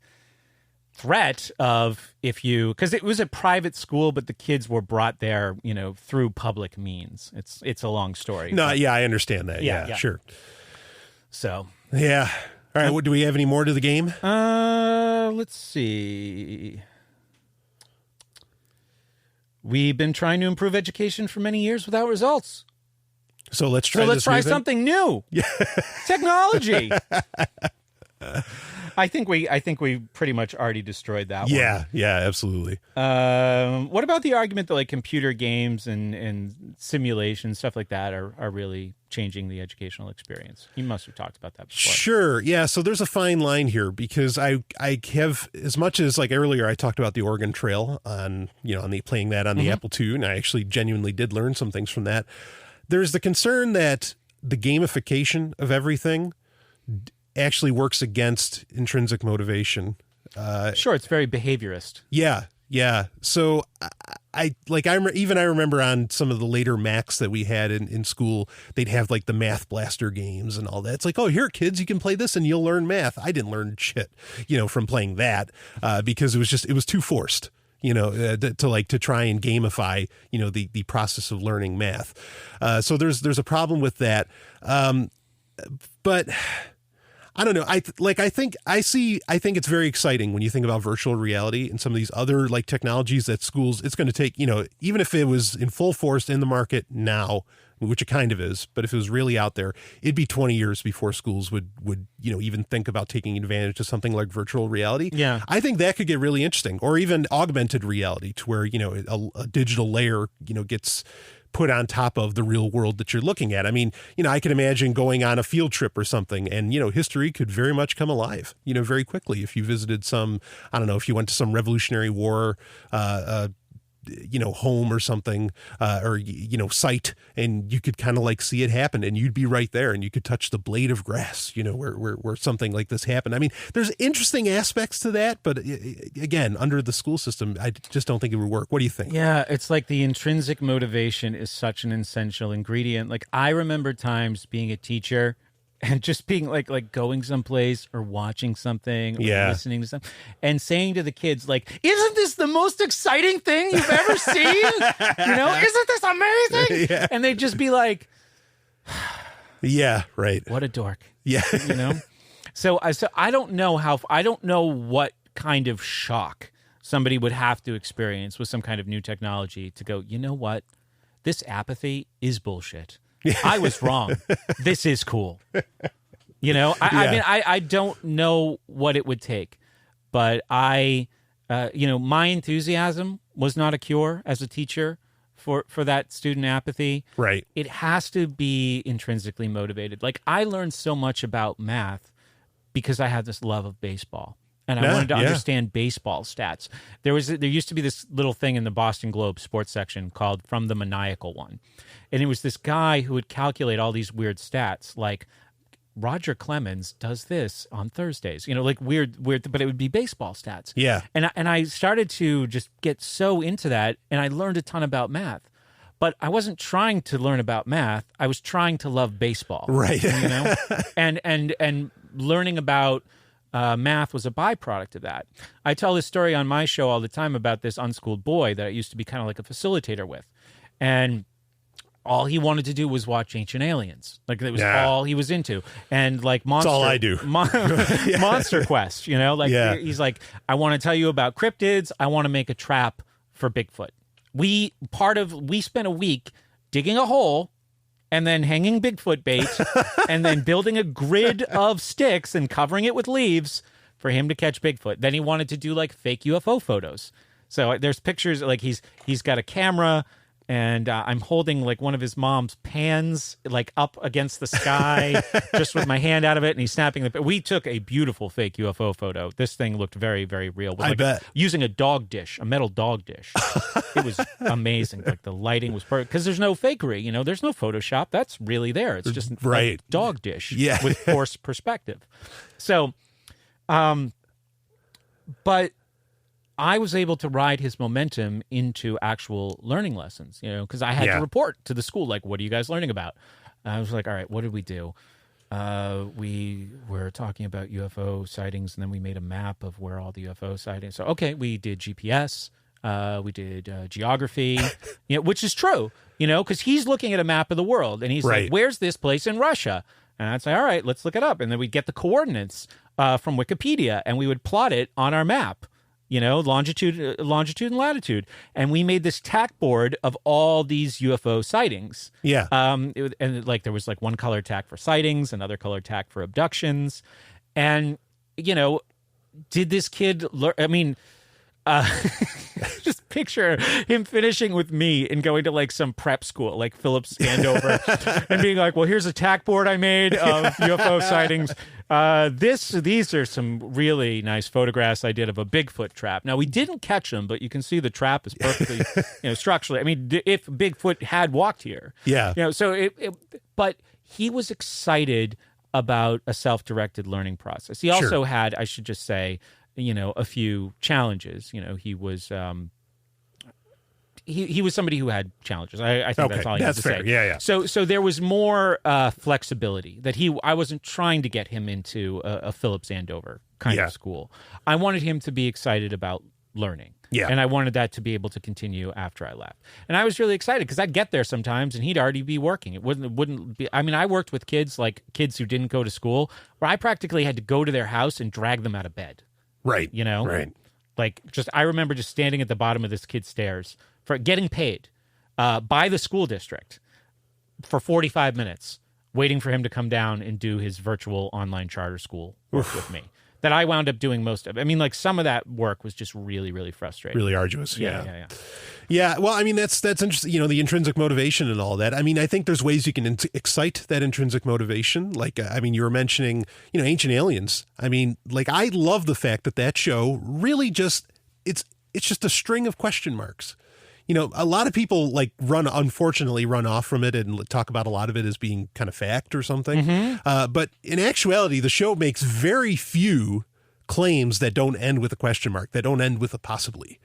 threat of because it was a private school, but the kids were brought there, through public means. It's a long story. No, yeah, I understand that. Yeah, sure. So yeah. All right. Do we have any more to the game? Let's see. We've been trying to improve education for many years without results. So let's try something new. Yeah. Technology. I think we pretty much already destroyed that one. Yeah, absolutely. What about the argument that like computer games and simulation stuff like that are really changing the educational experience? You must have talked about that before. Sure. Yeah. So there's a fine line here because I have, as much as like earlier I talked about the Oregon Trail on playing that on the Apple II, and I actually genuinely did learn some things from that. There's the concern that the gamification of everything actually works against intrinsic motivation. Sure, it's very behaviorist. Yeah. So I remember on some of the later Macs that we had in school, they'd have like the Math Blaster games and all that. It's like, oh, here, kids, you can play this and you'll learn math. I didn't learn shit, from playing that because it was too forced. To try and gamify, the process of learning math. So there's a problem with that. But I don't know. I think it's very exciting when you think about virtual reality and some of these other like technologies that schools, it's going to take, even if it was in full force in the market now, which it kind of is, but if it was really out there, it'd be 20 years before schools would even think about taking advantage of something like virtual reality. Yeah. I think that could get really interesting, or even augmented reality to where, a digital layer, gets put on top of the real world that you're looking at. I mean, I can imagine going on a field trip or something and, history could very much come alive, very quickly if you visited if you went to some Revolutionary War, home or something, or site, and you could kind of like see it happen and you'd be right there and you could touch the blade of grass, where something like this happened. I mean, there's interesting aspects to that, but again, under the school system, I just don't think it would work. What do you think? Yeah, it's like the intrinsic motivation is such an essential ingredient. Like I remember times being a teacher and just being like going someplace or watching something or listening to something and saying to the kids, like, isn't this the most exciting thing you've ever seen? Isn't this amazing? Yeah. And they'd just be like, yeah, right. What a dork. Yeah. So I don't know what kind of shock somebody would have to experience with some kind of new technology to go, you know what? This apathy is bullshit. I was wrong. This is cool. I mean, I don't know what it would take, but my enthusiasm was not a cure as a teacher for that student apathy. Right. It has to be intrinsically motivated. Like I learned so much about math because I had this love of baseball. And I wanted to understand baseball stats. There used to be this little thing in the Boston Globe sports section called From the Maniacal One. And it was this guy who would calculate all these weird stats, like Roger Clemens does this on Thursdays, like weird, but it would be baseball stats. Yeah. And I started to just get so into that, and I learned a ton about math. But I wasn't trying to learn about math. I was trying to love baseball. Right. And learning about math was a byproduct of that. I tell this story on my show all the time about this unschooled boy that I used to be kind of like a facilitator with. And all he wanted to do was watch Ancient Aliens. Like, that was all he was into. And like Monster... That's all I do. Monster Quest, He's like, I want to tell you about cryptids. I want to make a trap for Bigfoot. We spent a week digging a hole and then hanging Bigfoot bait and then building a grid of sticks and covering it with leaves for him to catch Bigfoot. Then he wanted to do like fake UFO photos. So there's pictures, like he's got a camera and I'm holding like one of his mom's pans like up against the sky just with my hand out of it, and he's snapping the... We took a beautiful fake UFO photo. This thing looked very, very real. I bet. Using a metal dog dish. It was amazing. Like the lighting was perfect because there's no fakery, there's no Photoshop. That's really there. It's just right. Like dog dish with forced perspective. So, but I was able to ride his momentum into actual learning lessons, because I had to report to the school, like, what are you guys learning about? And I was like, all right, what did we do? we were talking about UFO sightings, and then we made a map of where all the UFO sightings. So, okay, we did GPS, we did geography, which is true, because he's looking at a map of the world, and he's like, where's this place in Russia? And I'd say, all right, let's look it up. And then we'd get the coordinates from Wikipedia, and we would plot it on our map. Longitude and latitude. And we made this tack board of all these UFO sightings. Yeah. There was like one color tack for sightings, another color tack for abductions. And, did this kid learn? I mean, just picture him finishing with me and going to like some prep school, like Phillips Andover, and being like, well, here's a tack board I made of UFO sightings. These are some really nice photographs I did of a Bigfoot trap. Now, we didn't catch them, but you can see the trap is perfectly, structurally. I mean, if Bigfoot had walked here, but he was excited about a self-directed learning process. He also had, I should just say, a few challenges. He was he was somebody who had challenges. I think that's all you have to say. Yeah. So there was more flexibility that I wasn't trying to get him into a Phillips Andover kind of school. I wanted him to be excited about learning. Yeah. And I wanted that to be able to continue after I left. And I was really excited because I'd get there sometimes and he'd already be working. It wouldn't be, I mean, I worked with kids who didn't go to school, where I practically had to go to their house and drag them out of bed. Right. Right. I remember just standing at the bottom of this kid's stairs for getting paid by the school district for 45 minutes, waiting for him to come down and do his virtual online charter school work with me. That I wound up doing most of. I mean, some of that work was just really, really frustrating. Really arduous. Yeah. Well, I mean, that's interesting, the intrinsic motivation and all that. I mean, I think there's ways you can excite that intrinsic motivation. You were mentioning, Ancient Aliens. I mean, I love the fact that show really just, it's just a string of question marks. A lot of people unfortunately run off from it and talk about a lot of it as being kind of fact or something. Mm-hmm. But in actuality, the show makes very few claims that don't end with a question mark, that don't end with a possibly,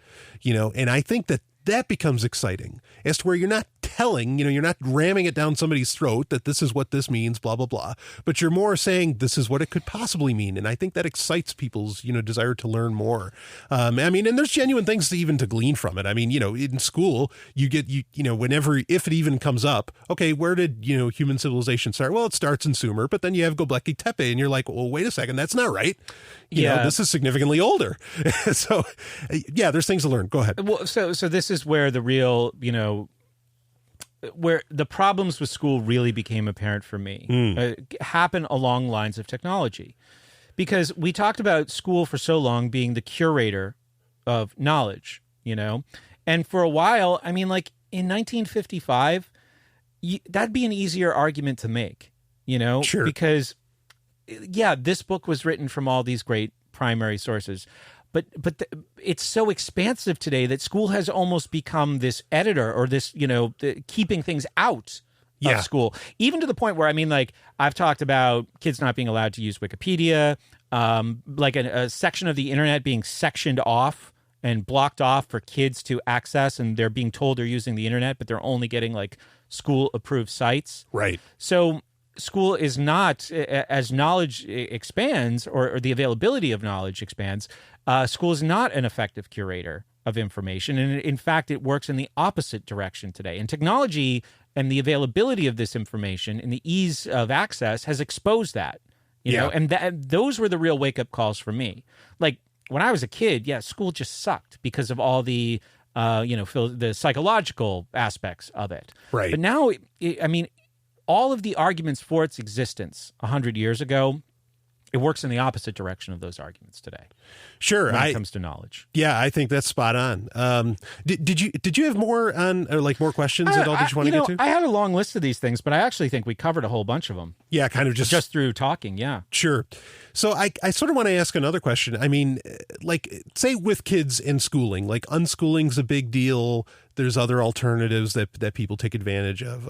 and I think that becomes exciting as to where you're not telling, you're not ramming it down somebody's throat that this is what this means, blah, blah, blah, but you're more saying this is what it could possibly mean. And I think that excites people's, desire to learn more. And there's genuine things to glean from it. I mean, in school, you get, whenever, if it even comes up, okay, where did, human civilization start? Well, it starts in Sumer, but then you have Göbekli Tepe and you're like, well, wait a second, that's not right. This is significantly older. So there's things to learn. Go ahead. Well, so this is where the real, where the problems with school really became apparent for me, happen along lines of technology. Because we talked about school for so long being the curator of knowledge, and for a while, I mean, in 1955, that'd be an easier argument to make, Sure. Because, this book was written from all these great primary sources. But it's so expansive today that school has almost become this editor or this, keeping things out of school, even to the point where, I've talked about kids not being allowed to use Wikipedia, a section of the internet being sectioned off and blocked off for kids to access, and they're being told they're using the internet, but they're only getting school approved sites. Right. So school is not, as knowledge expands or the availability of knowledge expands, school is not an effective curator of information. And in fact, it works in the opposite direction today. And technology and the availability of this information and the ease of access has exposed that, and those were the real wake-up calls for me. When I was a kid, school just sucked because of all the, the psychological aspects of it. Right. But now, all of the arguments for its existence 100 years ago, it works in the opposite direction of those arguments today. Sure. When it comes to knowledge. Yeah, I think that's spot on. Did you have more on, or more questions at all that you want to get to? I had a long list of these things, but I actually think we covered a whole bunch of them. Yeah, kind of just through talking. Yeah. Sure. So I sort of want to ask another question. I mean, say with kids in schooling, unschooling's a big deal. There's other alternatives that people take advantage of.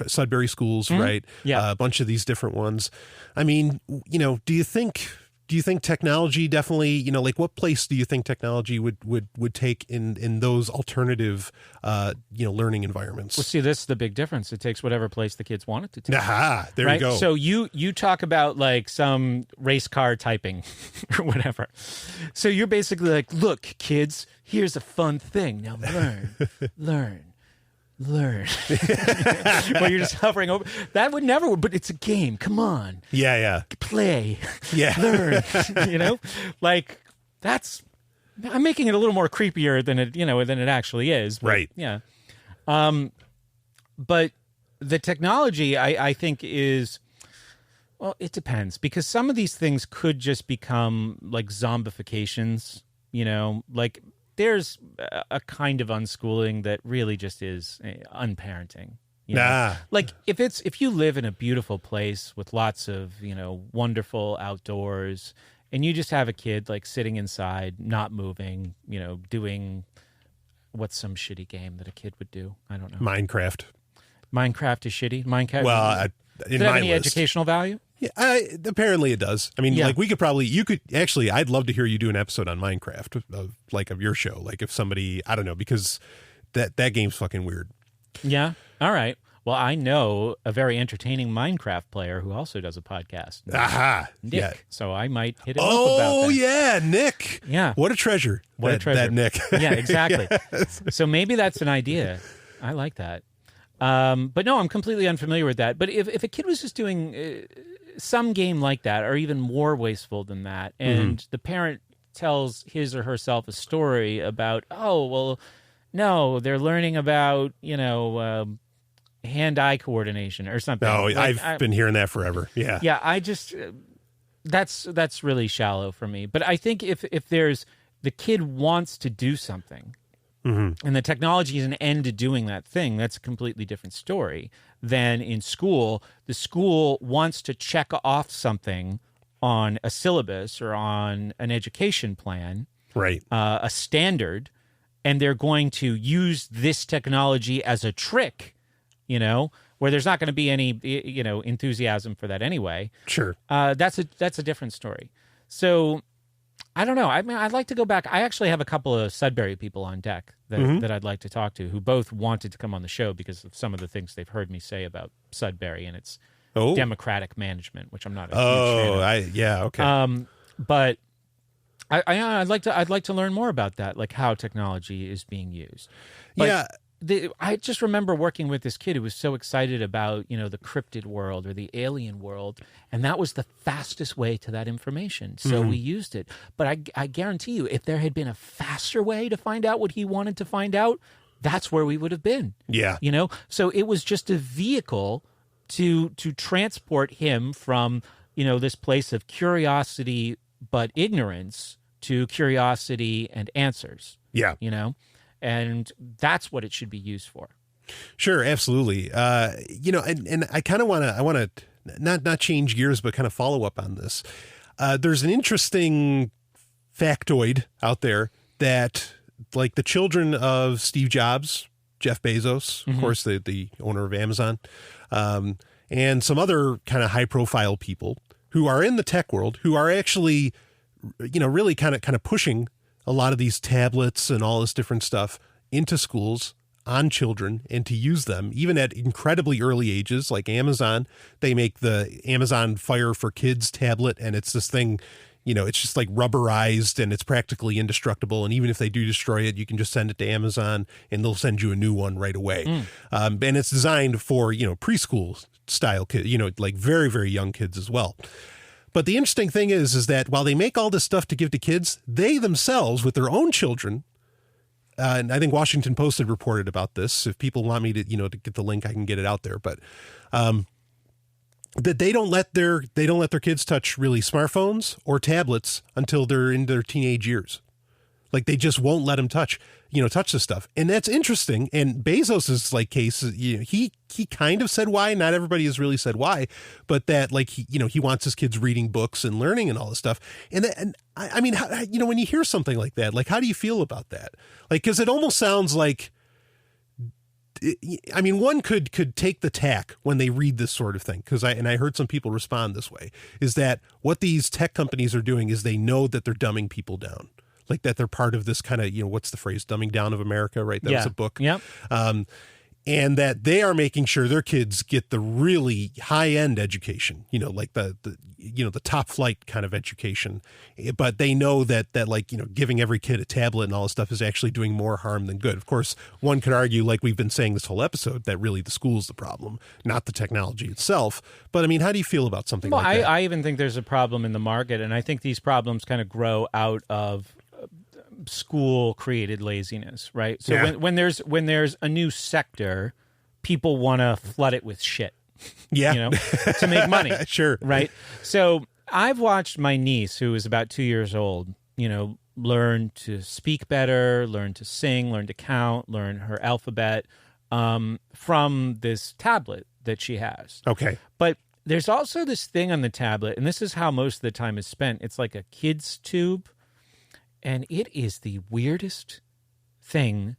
Sudbury schools, right? Yeah. A bunch of these different ones. I mean, do you think do you think technology definitely, you know, like what place do you think technology would take in those alternative, you know, learning environments? Well, see, this is the big difference. It takes whatever place the kids want it to take. Aha, there you go. So you talk about like some race car typing or whatever. So you're basically like, look, kids, here's a fun thing. Now learn. Well, you're just hovering over. That would never work, but it's a game. Come on. Yeah. Play. Yeah. Learn. You know? Like, I'm making it a little more creepier than it actually is. But, right. Yeah. But the technology, I think is, well, it depends, because some of these things could just become like zombifications, you know, like there's a kind of unschooling that really just is unparenting. You know? Like if you live in a beautiful place with lots of, you know, wonderful outdoors, and you just have a kid like sitting inside, not moving, you know, doing what's some shitty game that a kid would do? I don't know. Minecraft is shitty. Minecraft. Well, does it have any educational value? Yeah, apparently it does. I mean, like I'd love to hear you do an episode on Minecraft of your show. Like if somebody, I don't know, because that game's fucking weird. Yeah. All right. Well, I know a very entertaining Minecraft player who also does a podcast. Aha. Nick. Yeah. So I might hit him up about that. Oh, yeah, Nick. Yeah. What a treasure. What a treasure. That Nick. Yeah, exactly. Yes. So maybe that's an idea. I like that. But no, I'm completely unfamiliar with that. But if a kid was just doing some game like that, or even more wasteful than that, and the parent tells his or herself a story about, oh, well, no, they're learning about, you know, hand-eye coordination or something. No, I've been hearing that forever. Yeah. Yeah, I just, that's really shallow for me. But I think if there's, the kid wants to do something, and the technology is an end to doing that thing, that's a completely different story than in school. The school wants to check off something on a syllabus or on an education plan, right? A standard, and they're going to use this technology as a trick, you know, where there's not going to be any, you know, enthusiasm for that anyway. Sure. That's a different story. So I don't know. I mean, I'd like to go back. I actually have a couple of Sudbury people on deck that I'd like to talk to, who both wanted to come on the show because of some of the things they've heard me say about Sudbury and its democratic management, which I'm not a huge fan of. Okay. But I'd like to learn more about that, like how technology is being used. But I just remember working with this kid who was so excited about, you know, the cryptid world or the alien world, and that was the fastest way to that information. So we used it. But I guarantee you, if there had been a faster way to find out what he wanted to find out, that's where we would have been. Yeah. You know? So it was just a vehicle to transport him from, you know, this place of curiosity but ignorance to curiosity and answers. Yeah. You know? And that's what it should be used for. Sure, absolutely. You know, and I kind of want to not change gears, but kind of follow up on this. There's an interesting factoid out there that, like, the children of Steve Jobs, Jeff Bezos, of course, the owner of Amazon, and some other kind of high profile people who are in the tech world, who are actually, you know, really kind of pushing a lot of these tablets and all this different stuff into schools on children, and to use them even at incredibly early ages. Like Amazon, they make the Amazon Fire for Kids tablet, and it's this thing, you know, it's just like rubberized and it's practically indestructible. And even if they do destroy it, you can just send it to Amazon and they'll send you a new one right away. And it's designed for, you know, preschool style kids, you know, like very, very young kids as well. But the interesting thing is that while they make all this stuff to give to kids, they themselves, with their own children, and I think Washington Post had reported about this. If people want me to, you know, to get the link, I can get it out there. But that they don't let their kids touch really smartphones or tablets until they're in their teenage years. Like they just won't let them touch this stuff. And that's interesting. And Bezos's like case, you know, he kind of said why. Not everybody has really said why, but that like, he wants his kids reading books and learning and all this stuff. And I mean, you know, when you hear something like that, like, how do you feel about that? Like, cause it almost sounds like, I mean, one could take the tack when they read this sort of thing, because I heard some people respond this way, is that what these tech companies are doing is they know that they're dumbing people down, like that they're part of this kind of, what's the phrase, dumbing down of America, right? That was a book. Yep. And that they are making sure their kids get the really high end education, like the top flight kind of education. But they know that giving every kid a tablet and all this stuff is actually doing more harm than good. Of course, one could argue, like we've been saying this whole episode, that really the school's the problem, not the technology itself. But I mean, how do you feel about something like that? I even think there's a problem in the market, and I think these problems kind of grow out of school created laziness, right? So when there's a new sector, people want to flood it with shit, to make money. Sure. Right. So I've watched my niece, who is about 2 years old, learn to speak better, learn to sing, learn to count, learn her alphabet, from this tablet that she has. Okay. But there's also this thing on the tablet, and this is how most of the time is spent. It's like a kid's tube. And it is the weirdest thing.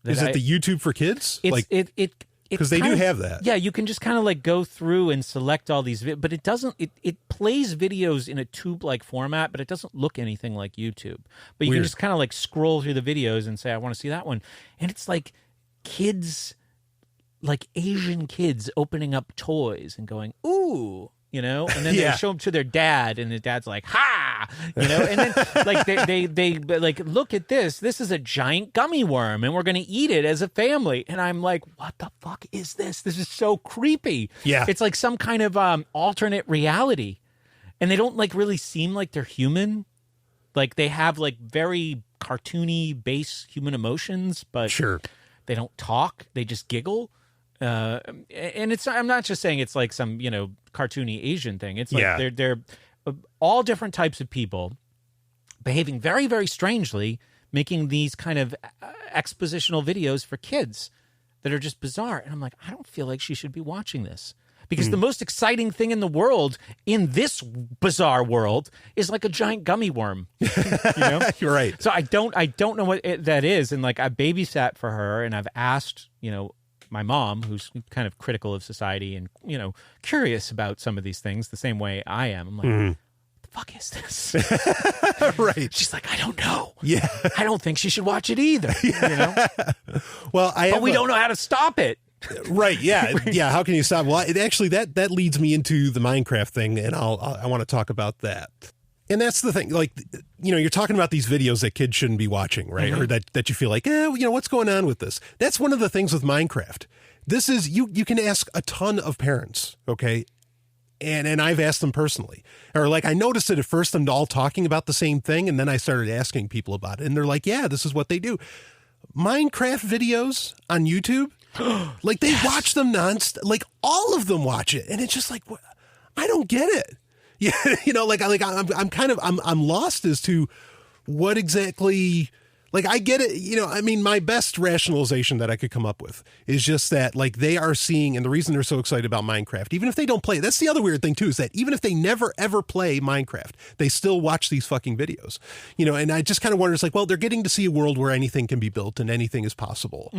Is it the YouTube for kids? Because they do have that. Yeah, you can just kind of go through and select all these, but it doesn't. It plays videos in a tube-like format, but it doesn't look anything like YouTube. But you can just kind of scroll through the videos and say, I want to see that one. And it's like kids, like Asian kids opening up toys and going, ooh. And then they show them to their dad, and the dad's like, "Ha!" And then they look at this. This is a giant gummy worm, and we're going to eat it as a family. And I'm like, what the fuck is this? This is so creepy. Yeah, it's like some kind of alternate reality, and they don't really seem like they're human. Like they have very cartoony base human emotions, but they don't talk. They just giggle. And I'm not just saying it's like some, cartoony Asian thing. It's like they're all different types of people behaving very, very strangely, making these kind of expositional videos for kids that are just bizarre. And I'm like, I don't feel like she should be watching this, because the most exciting thing in the world, in this bizarre world, is like a giant gummy worm. You're right. So I don't know what that is. And I babysat for her, and I've asked, my mom, who's kind of critical of society and, curious about some of these things the same way I am. I'm like, what the fuck is this? Right. She's like, I don't know. Yeah. I don't think she should watch it either. Well, but we don't know how to stop it. Right. Yeah. Yeah. How can you stop? Well, it actually, that leads me into the Minecraft thing, and I want to talk about that. And that's the thing, you're talking about these videos that kids shouldn't be watching, right? Mm-hmm. Or that you feel like, what's going on with this? That's one of the things with Minecraft. This is, you can ask a ton of parents, okay? And I've asked them personally. Or I noticed it at first, I'm all talking about the same thing, and then I started asking people about it. And they're like, yeah, this is what they do. Minecraft videos on YouTube, they watch them nonstop. All of them watch it. And it's just I don't get it. Yeah, I'm lost as to what exactly, I get it, my best rationalization that I could come up with is just that, they are seeing, and the reason they're so excited about Minecraft, even if they don't play it, that's the other weird thing too, is that even if they never ever play Minecraft, they still watch these fucking videos, and I just kind of wonder, it's they're getting to see a world where anything can be built and anything is possible,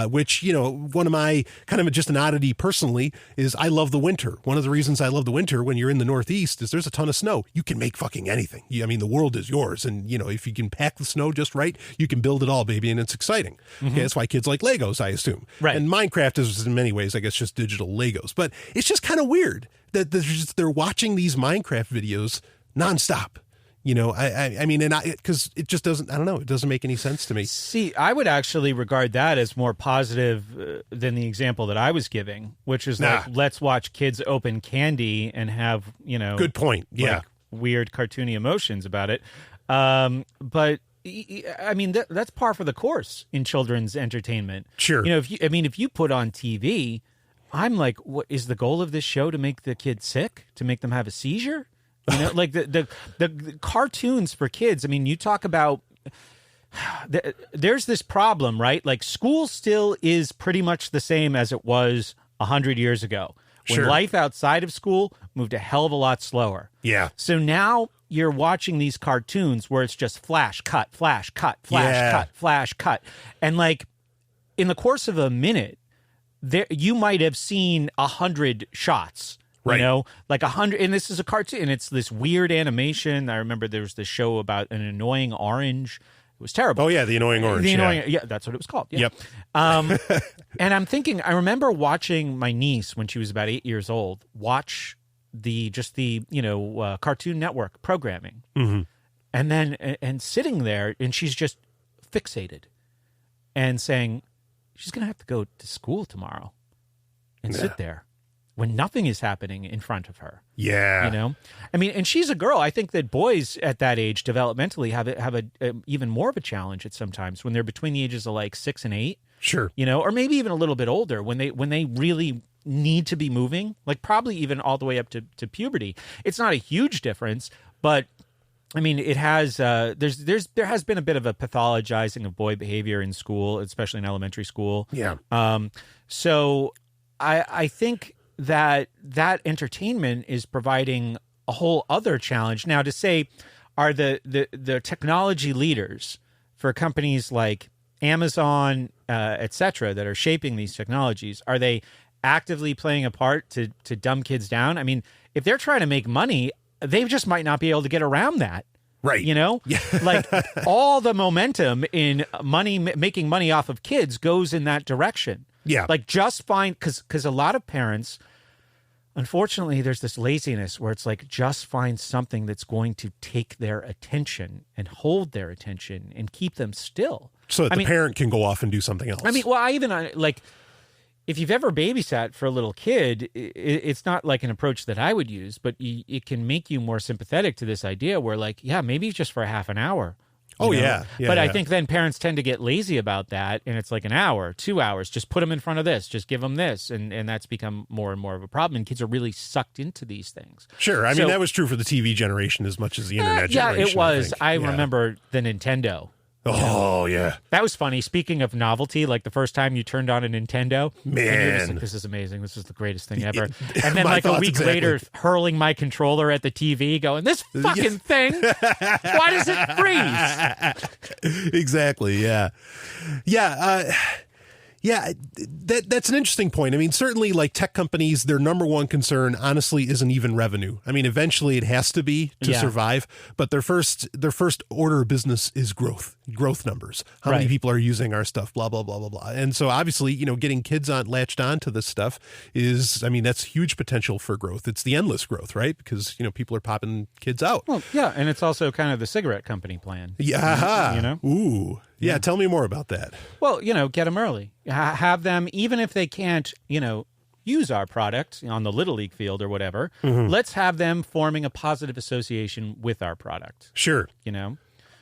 which, one of my kind of just an oddity personally is I love the winter. One of the reasons I love the winter when you're in the Northeast is there's a ton of snow. You can make fucking anything. The world is yours. And, if you can pack the snow just right, you can build it all, baby, and it's exciting. Mm-hmm. Okay, that's why kids like Legos, I assume. Right. And Minecraft is in many ways, I guess, just digital Legos. But it's just kind of weird that they're watching these Minecraft videos nonstop. Because it just doesn't, I don't know, it doesn't make any sense to me. See, I would actually regard that as more positive than the example that I was giving, which is let's watch kids open candy and have, good point. Yeah. Weird cartoony emotions about it. But that's par for the course in children's entertainment. Sure. If you put on TV, I'm like, what is the goal of this show? To make the kid sick? To make them have a seizure? The cartoons for kids. You talk about, there's this problem, right? School still is pretty much the same as it was 100 years ago. When life outside of school moved a hell of a lot slower. Yeah. So now you're watching these cartoons where it's just flash, cut, flash, cut, flash, cut, flash, cut. And in the course of a minute, you might have seen 100 shots. Right. You know, like 100, and this is a cartoon, and it's this weird animation. I remember there was this show about an annoying orange. It was terrible. Oh, yeah, the annoying orange. Yeah, that's what it was called. Yeah. Yep. And I'm thinking, I remember watching my niece when she was about 8 years old watch the Cartoon Network programming, and then and sitting there, and she's just fixated and saying she's going to have to go to school tomorrow and sit there when nothing is happening in front of her. Yeah. You know? I mean, and she's a girl. I think that boys at that age developmentally have a even more of a challenge at sometimes when they're between the ages of like 6 and 8. Sure. You know, or maybe even a little bit older when they really need to be moving, like probably even all the way up to puberty. It's not a huge difference, but I mean, it has. There has been a bit of a pathologizing of boy behavior in school, especially in elementary school. Yeah. So I think that entertainment is providing a whole other challenge. Now, to say, are the technology leaders for companies like Amazon, et cetera, that are shaping these technologies, are they actively playing a part to dumb kids down? I mean, if they're trying to make money, they just might not be able to get around that. Right. You know, Yeah. like all the momentum in making money off of kids goes in that direction. Yeah. Like just find, because a lot of parents, unfortunately, there's this laziness where it's like, just find something that's going to take their attention and hold their attention and keep them still. So that the parent can go off and do something else. I mean, well, I even like, if you've ever babysat for a little kid, it's not like an approach that I would use, but it can make you more sympathetic to this idea where like, yeah, maybe just for a half an hour. Oh, you know? yeah. Yeah. But yeah. I think then parents tend to get lazy about that, and it's like an hour, 2 hours, just put them in front of this, just give them this, and that's become more and more of a problem, and kids are really sucked into these things. Sure. I mean, that was true for the TV generation as much as the internet generation. Yeah, it was. I Yeah. remember the Nintendo. Oh, yeah. That was funny. Speaking of novelty, like the first time you turned on a Nintendo, and you're just Man. like, this is amazing. This is the greatest thing ever. And then My like a thoughts week exactly. later, hurling my controller at the TV, going, this fucking thing, why does it freeze? Exactly. Yeah. Yeah. Yeah, that's an interesting point. I mean, certainly like tech companies, their number one concern, honestly, isn't even revenue. I mean, eventually it has to be to survive, but their first order of business is growth numbers. How many people are using our stuff, blah, blah, blah, blah, blah. And so obviously, getting kids latched onto this stuff is, I mean, that's huge potential for growth. It's the endless growth, right? Because, people are popping kids out. Well, yeah, and it's also kind of the cigarette company plan. Yeah. Ooh. Yeah, tell me more about that. Well, get them early. Have them, even if they can't, use our product on the Little League field or whatever, let's have them forming a positive association with our product. Sure.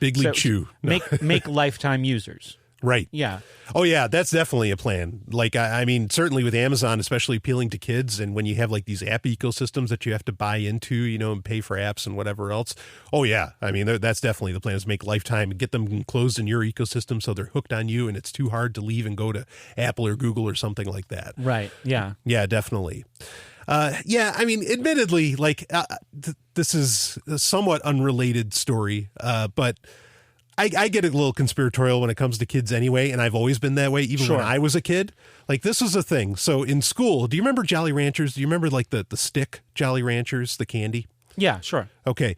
Big League Chew. Make lifetime users. Right. Yeah. Oh, yeah, that's definitely a plan. Like, I mean, certainly with Amazon, especially appealing to kids, and when you have like these app ecosystems that you have to buy into, and pay for apps and whatever else. Oh, yeah. I mean, that's definitely the plan, is make lifetime and get them enclosed in your ecosystem so they're hooked on you and it's too hard to leave and go to Apple or Google or something like that. Right. Yeah. Yeah, definitely. Yeah, I mean, admittedly, like, this is a somewhat unrelated story, but I get a little conspiratorial when it comes to kids anyway, and I've always been that way, even when I was a kid. Like, this was a thing. So in school, do you remember Jolly Ranchers? Do you remember, like, the stick Jolly Ranchers, the candy? Yeah, sure. Okay.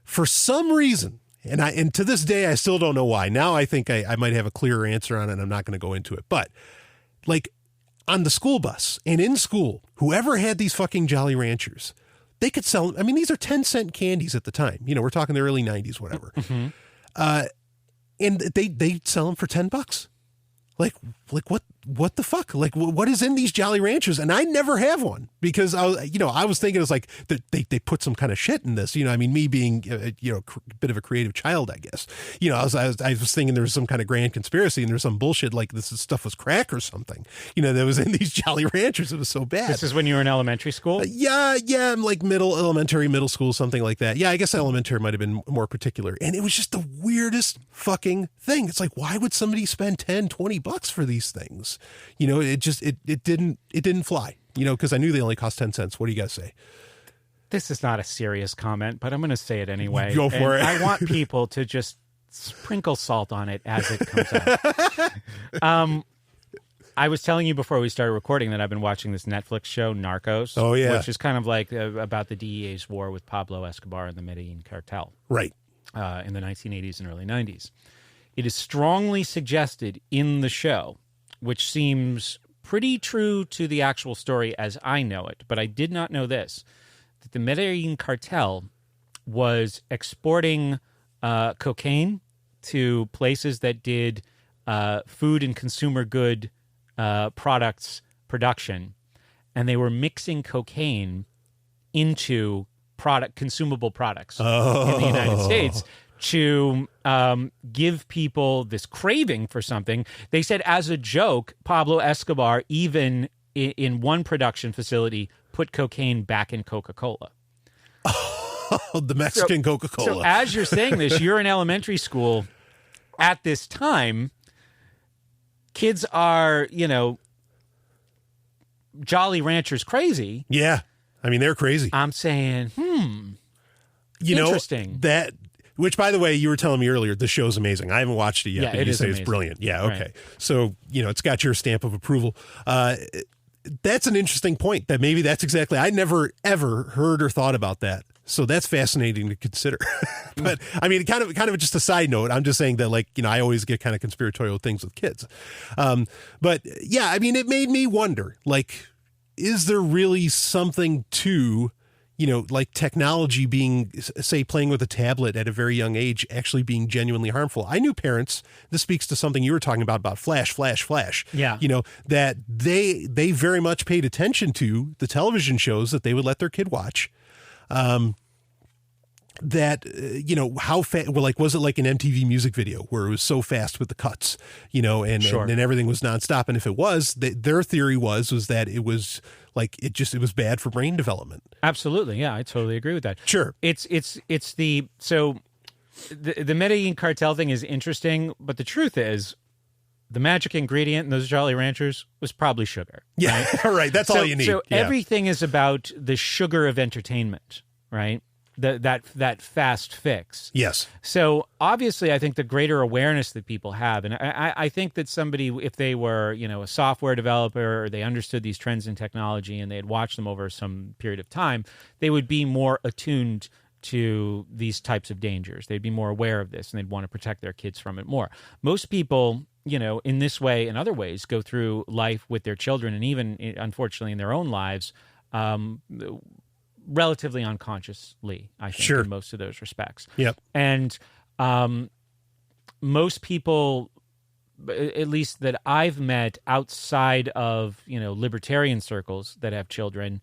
For some reason, and to this day, I still don't know why. Now I think I might have a clearer answer on it, and I'm not going to go into it. But, like, on the school bus and in school, whoever had these fucking Jolly Ranchers, they could sell, I mean, these are 10-cent candies at the time. We're talking the early 90s, whatever. And they sell them for $10. Like what the fuck? Like, what is in these Jolly Ranchers? And I never have one because I was thinking it's like they put some kind of shit in this. I mean, me being a bit of a creative child, I guess. I was thinking there was some kind of grand conspiracy and there's some bullshit like this stuff was crack or something. That was in these Jolly Ranchers. It was so bad. This is when you were in elementary school? Yeah, I'm like elementary, middle school, something like that. Yeah, I guess elementary might have been more particular. And it was just the weirdest fucking thing. It's like, why would somebody spend $10-20 for these things? It didn't fly, because I knew they only cost 10 cents. What do you guys say? This is not a serious comment, but I'm going to say it anyway. Go for it. I want people to just sprinkle salt on it as it comes out. I was telling you before we started recording that I've been watching this Netflix show, Narcos. Oh, yeah. Which is kind of like about the DEA's war with Pablo Escobar and the Medellin cartel. Right. In the 1980s and early 90s. It is strongly suggested in the show, which seems pretty true to the actual story as I know it, but I did not know this, that the Medellin cartel was exporting cocaine to places that did food and consumer good products production, and they were mixing cocaine into consumable products in the United States to give people this craving for something. They said, as a joke, Pablo Escobar, even in one production facility, put cocaine back in Coca-Cola. The Mexican Coca-Cola. So as you're saying this, you're in elementary school at this time. Kids are, Jolly Ranchers crazy. Yeah. I mean, they're crazy. I'm saying, interesting. Which, by the way, you were telling me earlier, the show's amazing. I haven't watched it yet, Yeah, but you say amazing. it's brilliant. Yeah, okay. Right. So, it's got your stamp of approval. That's an interesting point that maybe that's exactly, I never, ever heard or thought about that. So that's fascinating to consider. But I mean, kind of just a side note. I'm just saying that, I always get kind of conspiratorial things with kids. But yeah, I mean, it made me wonder, is there really something to, technology being, say, playing with a tablet at a very young age, actually being genuinely harmful? I knew parents, this speaks to something you were talking about flash. Yeah. That they very much paid attention to the television shows that they would let their kid watch. How fast, was it like an MTV music video where it was so fast with the cuts, and everything was nonstop. And if it was, their theory was that it was it was bad for brain development. Absolutely. Yeah, I totally agree with that. Sure. The Medellin cartel thing is interesting, but the truth is the magic ingredient in those Jolly Ranchers was probably sugar. Yeah. Right. Right. That's all you need. So yeah. everything is about the sugar of entertainment, right? That fast fix. Yes. So obviously, I think the greater awareness that people have, and I think that somebody, if they were, a software developer, or they understood these trends in technology and they had watched them over some period of time, they would be more attuned to these types of dangers. They'd be more aware of this, and they'd want to protect their kids from it more. Most people, in this way and other ways, go through life with their children, and even, unfortunately, in their own lives, relatively unconsciously, I think, Sure. in most of those respects. Yep. And most people, at least that I've met outside of, libertarian circles that have children,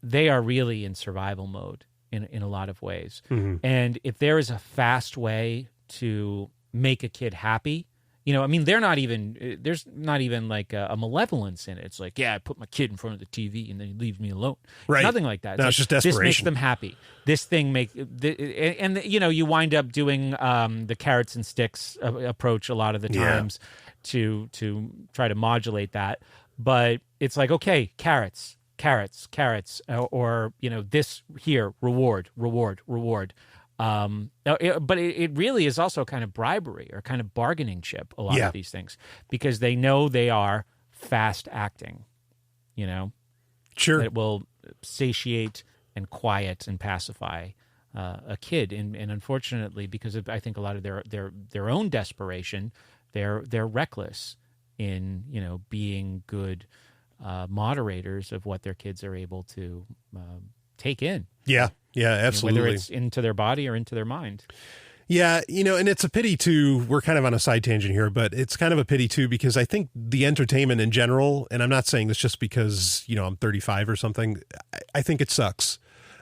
they are really in survival mode in a lot of ways. Mm-hmm. And if there is a fast way to make a kid happy, there's not even a malevolence in it. It's I put my kid in front of the TV and then he leaves me alone. Right. Nothing like that. No, it's just desperation. This makes them happy. This thing you wind up doing the carrots and sticks approach a lot of the times to try to modulate that. But it's okay, carrots, or this here, reward. But it really is also kind of bribery or kind of bargaining chip, a lot of these things, because they know they are fast acting, Sure. that it will satiate and quiet and pacify a kid. And unfortunately, because of, I think, a lot of their own desperation, they're reckless in, being good moderators of what their kids are able to take in. Yeah. Yeah, absolutely. Whether it's into their body or into their mind. Yeah, and it's a pity too, we're kind of on a side tangent here, but it's kind of a pity too, because I think the entertainment in general, and I'm not saying this just because, I'm 35 or something, I think it sucks.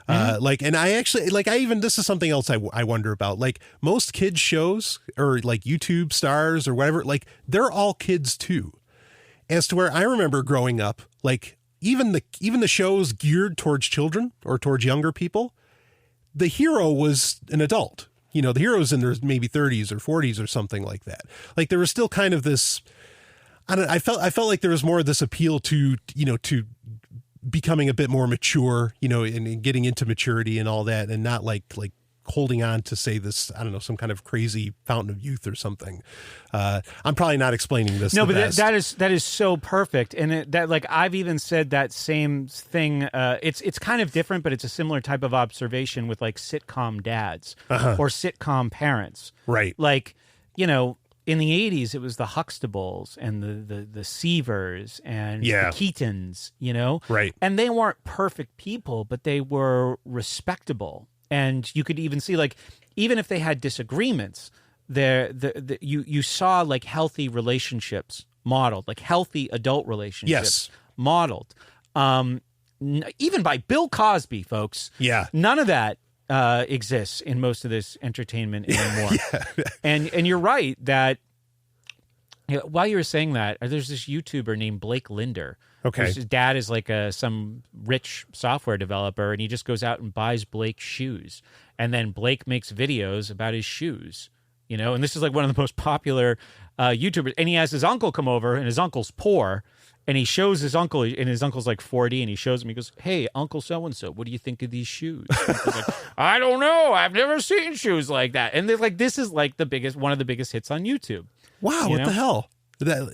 Mm-hmm. And I actually, this is something else I wonder about, most kids shows or YouTube stars or whatever, they're all kids too. As to where I remember growing up, even the shows geared towards children or towards younger people, the hero was an adult. The hero's in their maybe 30s or 40s or something like that. There was still kind of this, I felt like there was more of this appeal to becoming a bit more mature, and getting into maturity and all that, and not holding on to say this, I don't know, some kind of crazy fountain of youth or something. I'm probably not explaining this. No, the but best. that is so perfect. And that, like, I've even said that same thing. It's kind of different, but it's a similar type of observation with like sitcom dads or sitcom parents. Right. Like, you know, in the 80s, it was the Huxtables and the Seavers and the Keatons, you know? Right. And they weren't perfect people, but they were respectable. And you could even see, like, even if they had disagreements, you saw, like, healthy relationships modeled, like healthy adult relationships modeled. Even by Bill Cosby, folks. Yeah. None of that exists in most of this entertainment anymore. And you're right that while you were saying that, there's this YouTuber named Blake Linder. Okay. His dad is like some rich software developer, and he just goes out and buys Blake shoes. And then Blake makes videos about his shoes, you know? And this is like one of the most popular YouTubers. And he has his uncle come over, and his uncle's poor. And he shows his uncle, and his uncle's like 40, and he shows him, he goes, "Hey, Uncle so-and-so, what do you think of these shoes?" He's like, "I don't know. I've never seen shoes like that." And they're like, this is like one of the biggest hits on YouTube. Wow, what the hell? That's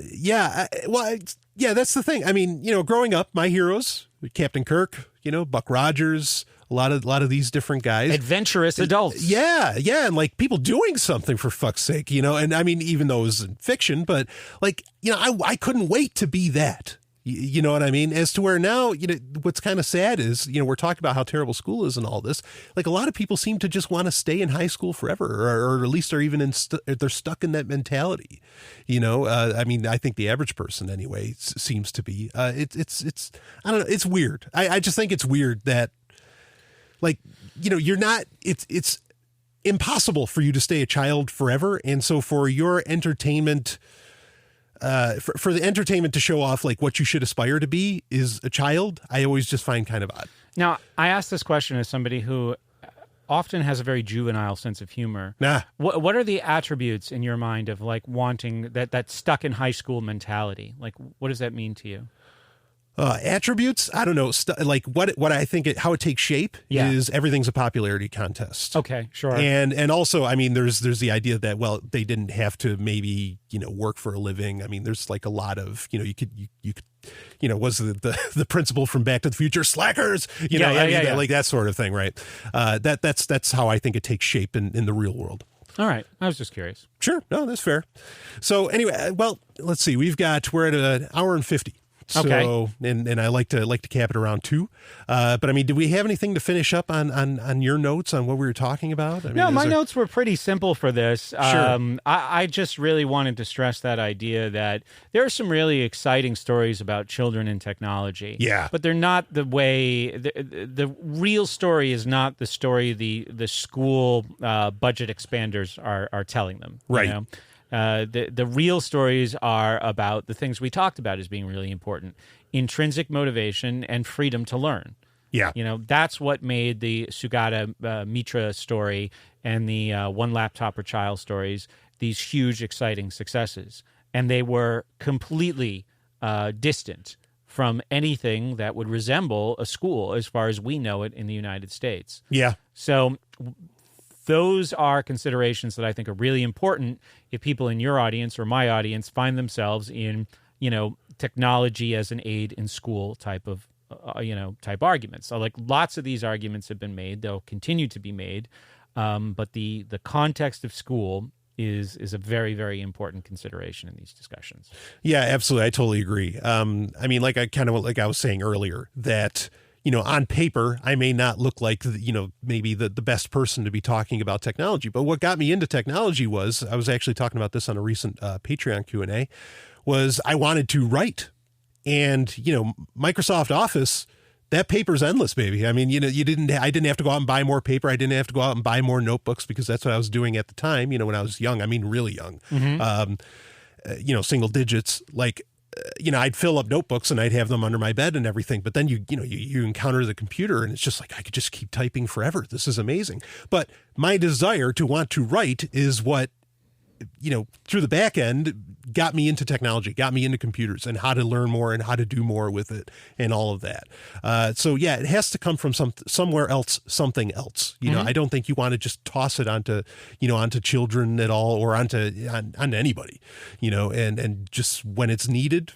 the thing. I mean, you know, growing up, my heroes, Captain Kirk, you know, Buck Rogers, a lot of these different guys. Adventurous adults. Yeah, and like people doing something, for fuck's sake, you know. And I mean, even though it was in fiction, but like, you know, I couldn't wait to be that. You know what I mean? As to where now, you know, what's kind of sad is, you know, we're talking about how terrible school is and all this. Like, a lot of people seem to just want to stay in high school forever, or at least are even they're stuck in that mentality. You know, I mean, I think the average person anyway seems to be. It's I don't know. It's weird. I just think it's weird that, like, you know, you're not. It's impossible for you to stay a child forever, and so for your entertainment. For the entertainment to show off like what you should aspire to be is a child, I always just find kind of odd. Now, I ask this question as somebody who often has a very juvenile sense of humor. What are the attributes in your mind of like wanting that stuck in high school mentality? Like, what does that mean to you? Attributes? I don't know. Like what I think how it takes shape is everything's a popularity contest. Okay, sure. And also, I mean, there's the idea that, well, they didn't have to maybe, you know, work for a living. I mean, there's like a lot of, you know, you could, you know, was the principle from Back to the Future, slackers, you know, like that sort of thing, right? That's how I think it takes shape in the real world. All right. I was just curious. Sure. No, that's fair. So anyway, well, let's see. We're at an hour and 50. So, okay. And I like to cap it around 2. But I mean, do we have anything to finish up on your notes on what we were talking about? I mean, no, my notes were pretty simple for this. Sure. I just really wanted to stress that idea that there are some really exciting stories about children and technology. Yeah. But they're not the way the real story is not the story the school budget expanders are telling them. Right. You know? The real stories are about the things we talked about as being really important: intrinsic motivation and freedom to learn. Yeah. You know, that's what made the Sugata Mitra story and the One Laptop per Child stories these huge, exciting successes. And they were completely distant from anything that would resemble a school as far as we know it in the United States. Yeah. So those are considerations that I think are really important if people in your audience or my audience find themselves in, you know, technology as an aid in school type of, type arguments. So like lots of these arguments have been made. They'll continue to be made. But the context of school is a very, very important consideration in these discussions. Yeah, absolutely. I totally agree. I mean, like I was saying earlier, that, you know, on paper, I may not look like, you know, maybe the best person to be talking about technology. But what got me into technology was, I was actually talking about this on a recent Patreon Q&A, was I wanted to write. And, you know, Microsoft Office, that paper's endless, baby. I mean, you know, I didn't have to go out and buy more paper. I didn't have to go out and buy more notebooks, because that's what I was doing at the time, you know, when I was young. I mean, really young, you know, single digits, like, you know, I'd fill up notebooks and I'd have them under my bed and everything. But then you encounter the computer and it's just like, I could just keep typing forever. This is amazing. But my desire to want to write is what through the back end, got me into technology, got me into computers and how to learn more and how to do more with it and all of that. So yeah, it has to come from somewhere else, something else. I don't think you want to just toss it onto children at all, or onto anybody, and just when it's needed,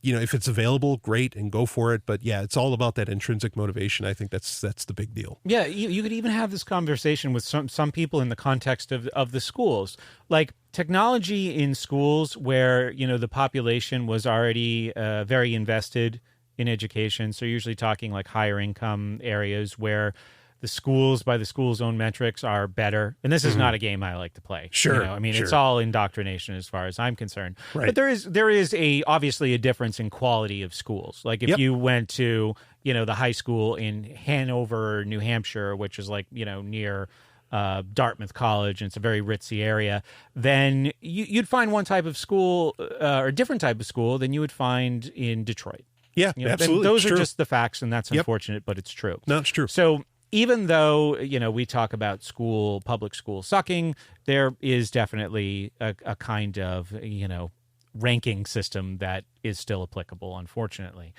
if it's available, great, and go for it. But yeah, it's all about that intrinsic motivation. I think that's the big deal. Yeah, you could even have this conversation with some people in the context of the schools. Like technology in schools where, the population was already very invested in education. So you're usually talking like higher income areas where the schools, by the school's own metrics, are better. And this is not a game I like to play. Sure. It's all indoctrination as far as I'm concerned. Right. But there is obviously a difference in quality of schools. Like if you went to, the high school in Hanover, New Hampshire, which is like, near Dartmouth College, and it's a very ritzy area, then you'd find one type of school or a different type of school than you would find in Detroit. Yeah, absolutely. Those are just the facts, and that's unfortunate, but it's true. No, it's true. So even though, we talk about public school sucking, there is definitely a kind of, ranking system that is still applicable, unfortunately.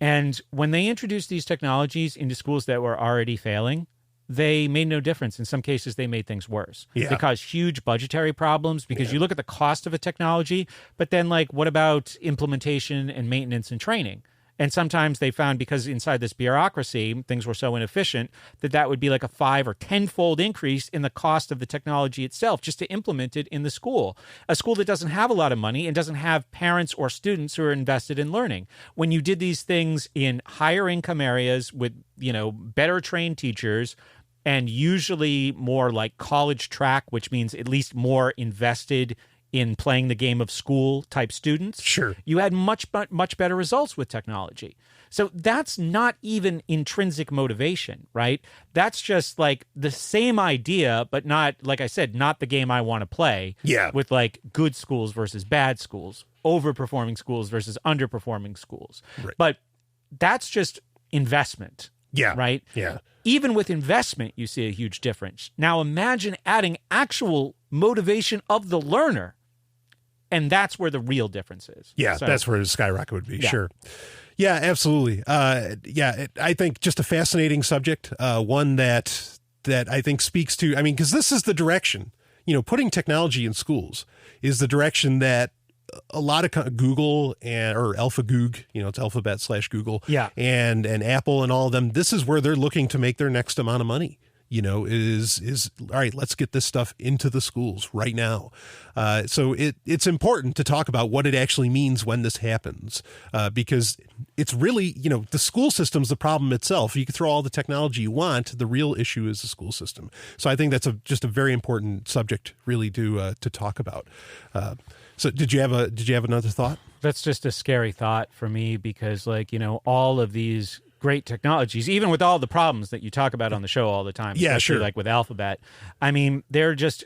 And when they introduced these technologies into schools that were already failing, they made no difference. In some cases, they made things worse. Yeah. They caused huge budgetary problems because you look at the cost of a technology, but then what about implementation and maintenance and training? And sometimes they found, because inside this bureaucracy, things were so inefficient, that would be like a 5 or 10-fold increase in the cost of the technology itself just to implement it in the school. A school that doesn't have a lot of money and doesn't have parents or students who are invested in learning. When you did these things in higher income areas with, better trained teachers, and usually more like college track, which means at least more invested in playing the game of school type students, sure, you had much better results with technology. So that's not even intrinsic motivation, right? That's just like the same idea, but not, like I said, not the game I want to play. Yeah. With like good schools versus bad schools, overperforming schools versus underperforming schools. Right. But that's just investment. Yeah. Right? Yeah. Even with investment, you see a huge difference. Now imagine adding actual motivation of the learner. And that's where the real difference is. Yeah, So, that's where the skyrocket would be. Yeah. Sure. Yeah, absolutely. I think just a fascinating subject, one that I think speaks to, because this is the direction, putting technology in schools is the direction that a lot of Google or AlphaGoog, it's Alphabet/Google, and Apple and all of them, this is where they're looking to make their next amount of money. Is all right, let's get this stuff into the schools right now. So it's important to talk about what it actually means when this happens, because it's really, the school system's the problem itself. You can throw all the technology you want. The real issue is the school system. So I think that's just a very important subject really to talk about. So did you have another thought? That's just a scary thought for me because all of these great technologies, even with all the problems that you talk about on the show all the time, yeah, especially sure, like with Alphabet. They're just,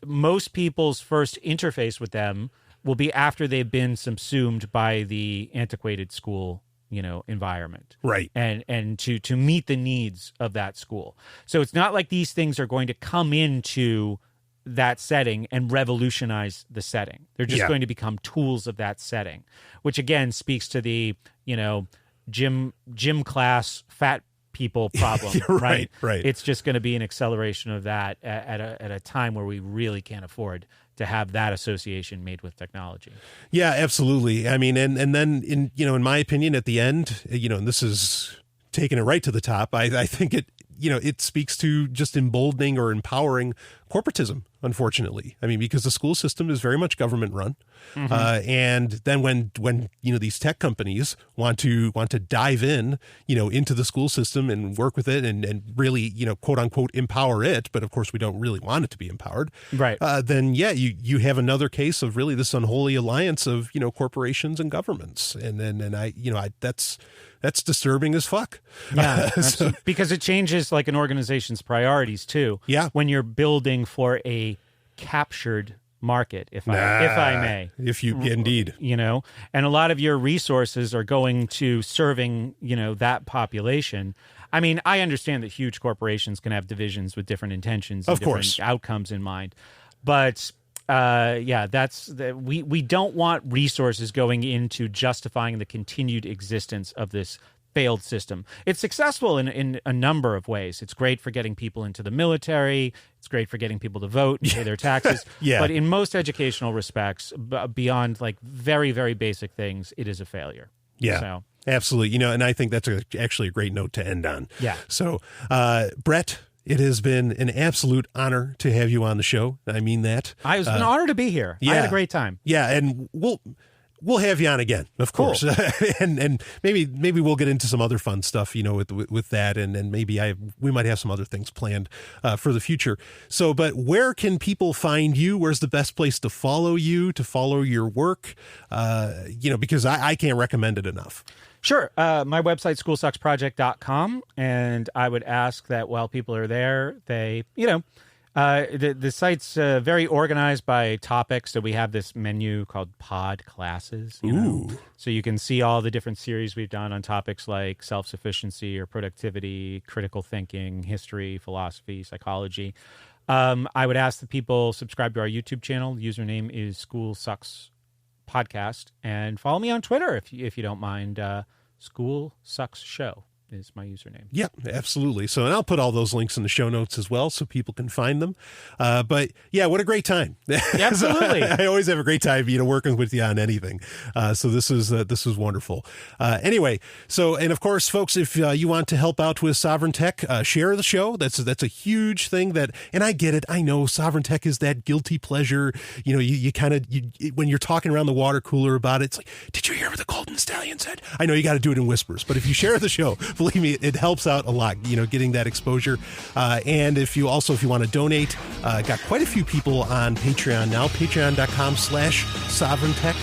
most people's first interface with them will be after they've been subsumed by the antiquated school, environment. Right. And to meet the needs of that school. So it's not like these things are going to come into that setting and revolutionize the setting. They're just going to become tools of that setting, which again speaks to the, gym class fat people problem, right? Right. It's just going to be an acceleration of that at a time where we really can't afford to have that association made with technology. Yeah, absolutely. And then in my opinion, at the end, and this is taking it right to the top, I think it speaks to just emboldening or empowering corporatism, unfortunately. Because the school system is very much government run. Mm-hmm. And then when these tech companies want to dive in, into the school system and work with it and really, quote unquote, empower it. But of course, we don't really want it to be empowered. Right. Then, you have another case of really this unholy alliance of, corporations and governments. And that's disturbing as fuck. Yeah, because it changes like an organization's priorities too. Yeah. When you're building for a captured market, if I may. If you indeed. And a lot of your resources are going to serving, that population. I understand that huge corporations can have divisions with different intentions and of course, different outcomes in mind. But we don't want resources going into justifying the continued existence of this failed system. It's successful in a number of ways. It's great for getting people into the military. It's great for getting people to vote and pay their taxes. Yeah. But in most educational respects, beyond like very, very basic things, it is a failure. Yeah. So. Absolutely. And I think that's actually a great note to end on. Yeah. So, Brett, it has been an absolute honor to have you on the show. I mean that. It was an honor to be here. Yeah. I had a great time. Yeah, and we'll have you on again, of course. and maybe we'll get into some other fun stuff, with that, and maybe we might have some other things planned for the future. So, but where can people find you? Where's the best place to follow you, to follow your work? Because I can't recommend it enough. Sure. My website, schoolsucksproject.com, and I would ask that while people are there, they, the site's very organized by topics. So we have this menu called Pod Classes. So you can see all the different series we've done on topics like self-sufficiency or productivity, critical thinking, history, philosophy, psychology. I would ask that people subscribe to our YouTube channel. The username is School Sucks Podcast, and follow me on Twitter if you don't mind. School Sucks Show is my username. Yeah, absolutely. So, and I'll put all those links in the show notes as well, so people can find them. But yeah, what a great time! Absolutely, I always have a great time, working with you on anything. So this was wonderful. Anyway, and of course, folks, if you want to help out with Sovryn Tech, share the show. That's a huge thing. And I get it. I know Sovryn Tech is that guilty pleasure. You kind of when you're talking around the water cooler about it, it's like, did you hear what the Golden Stallion said? I know you got to do it in whispers, but if you share the show, believe me, it helps out a lot, getting that exposure. And if you want to donate, got quite a few people on Patreon now, patreon.com/SovrynTech.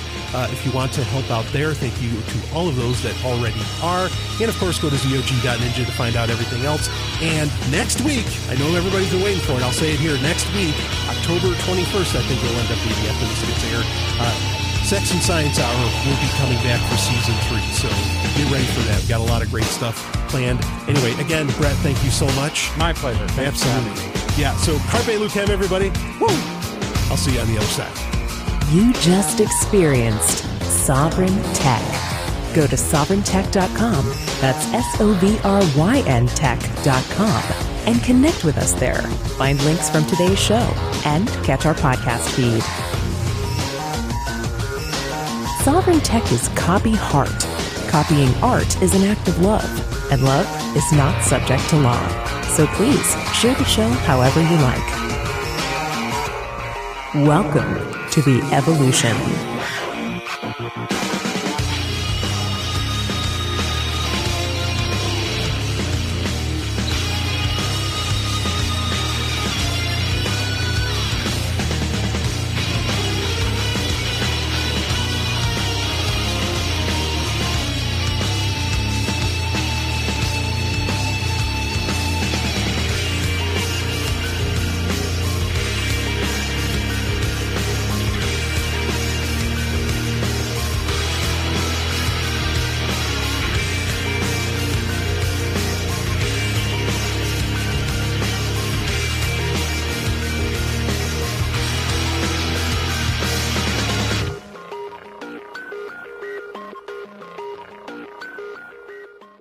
If you want to help out there, thank you to all of those that already are. And of course, go to zog.ninja to find out everything else. And next week, I know everybody's been waiting for it. I'll say it here. Next week, October 21st, I think it'll end up being after this gets aired. Sex and Science Hour will be coming back for season 3, so get ready for that. We've got a lot of great stuff planned. Anyway, again, Brett, thank you so much. My pleasure. Thanks. Absolutely. Yeah, so Carpe Lucem, everybody. Woo! I'll see you on the other side. You just experienced Sovryn Tech. Go to sovryntech.com, that's SOVRYN tech.com, and connect with us there. Find links from today's show and catch our podcast feed. Sovryn Tech is copy heart. Copying art is an act of love, and love is not subject to law. So please share the show however you like. Welcome to the evolution.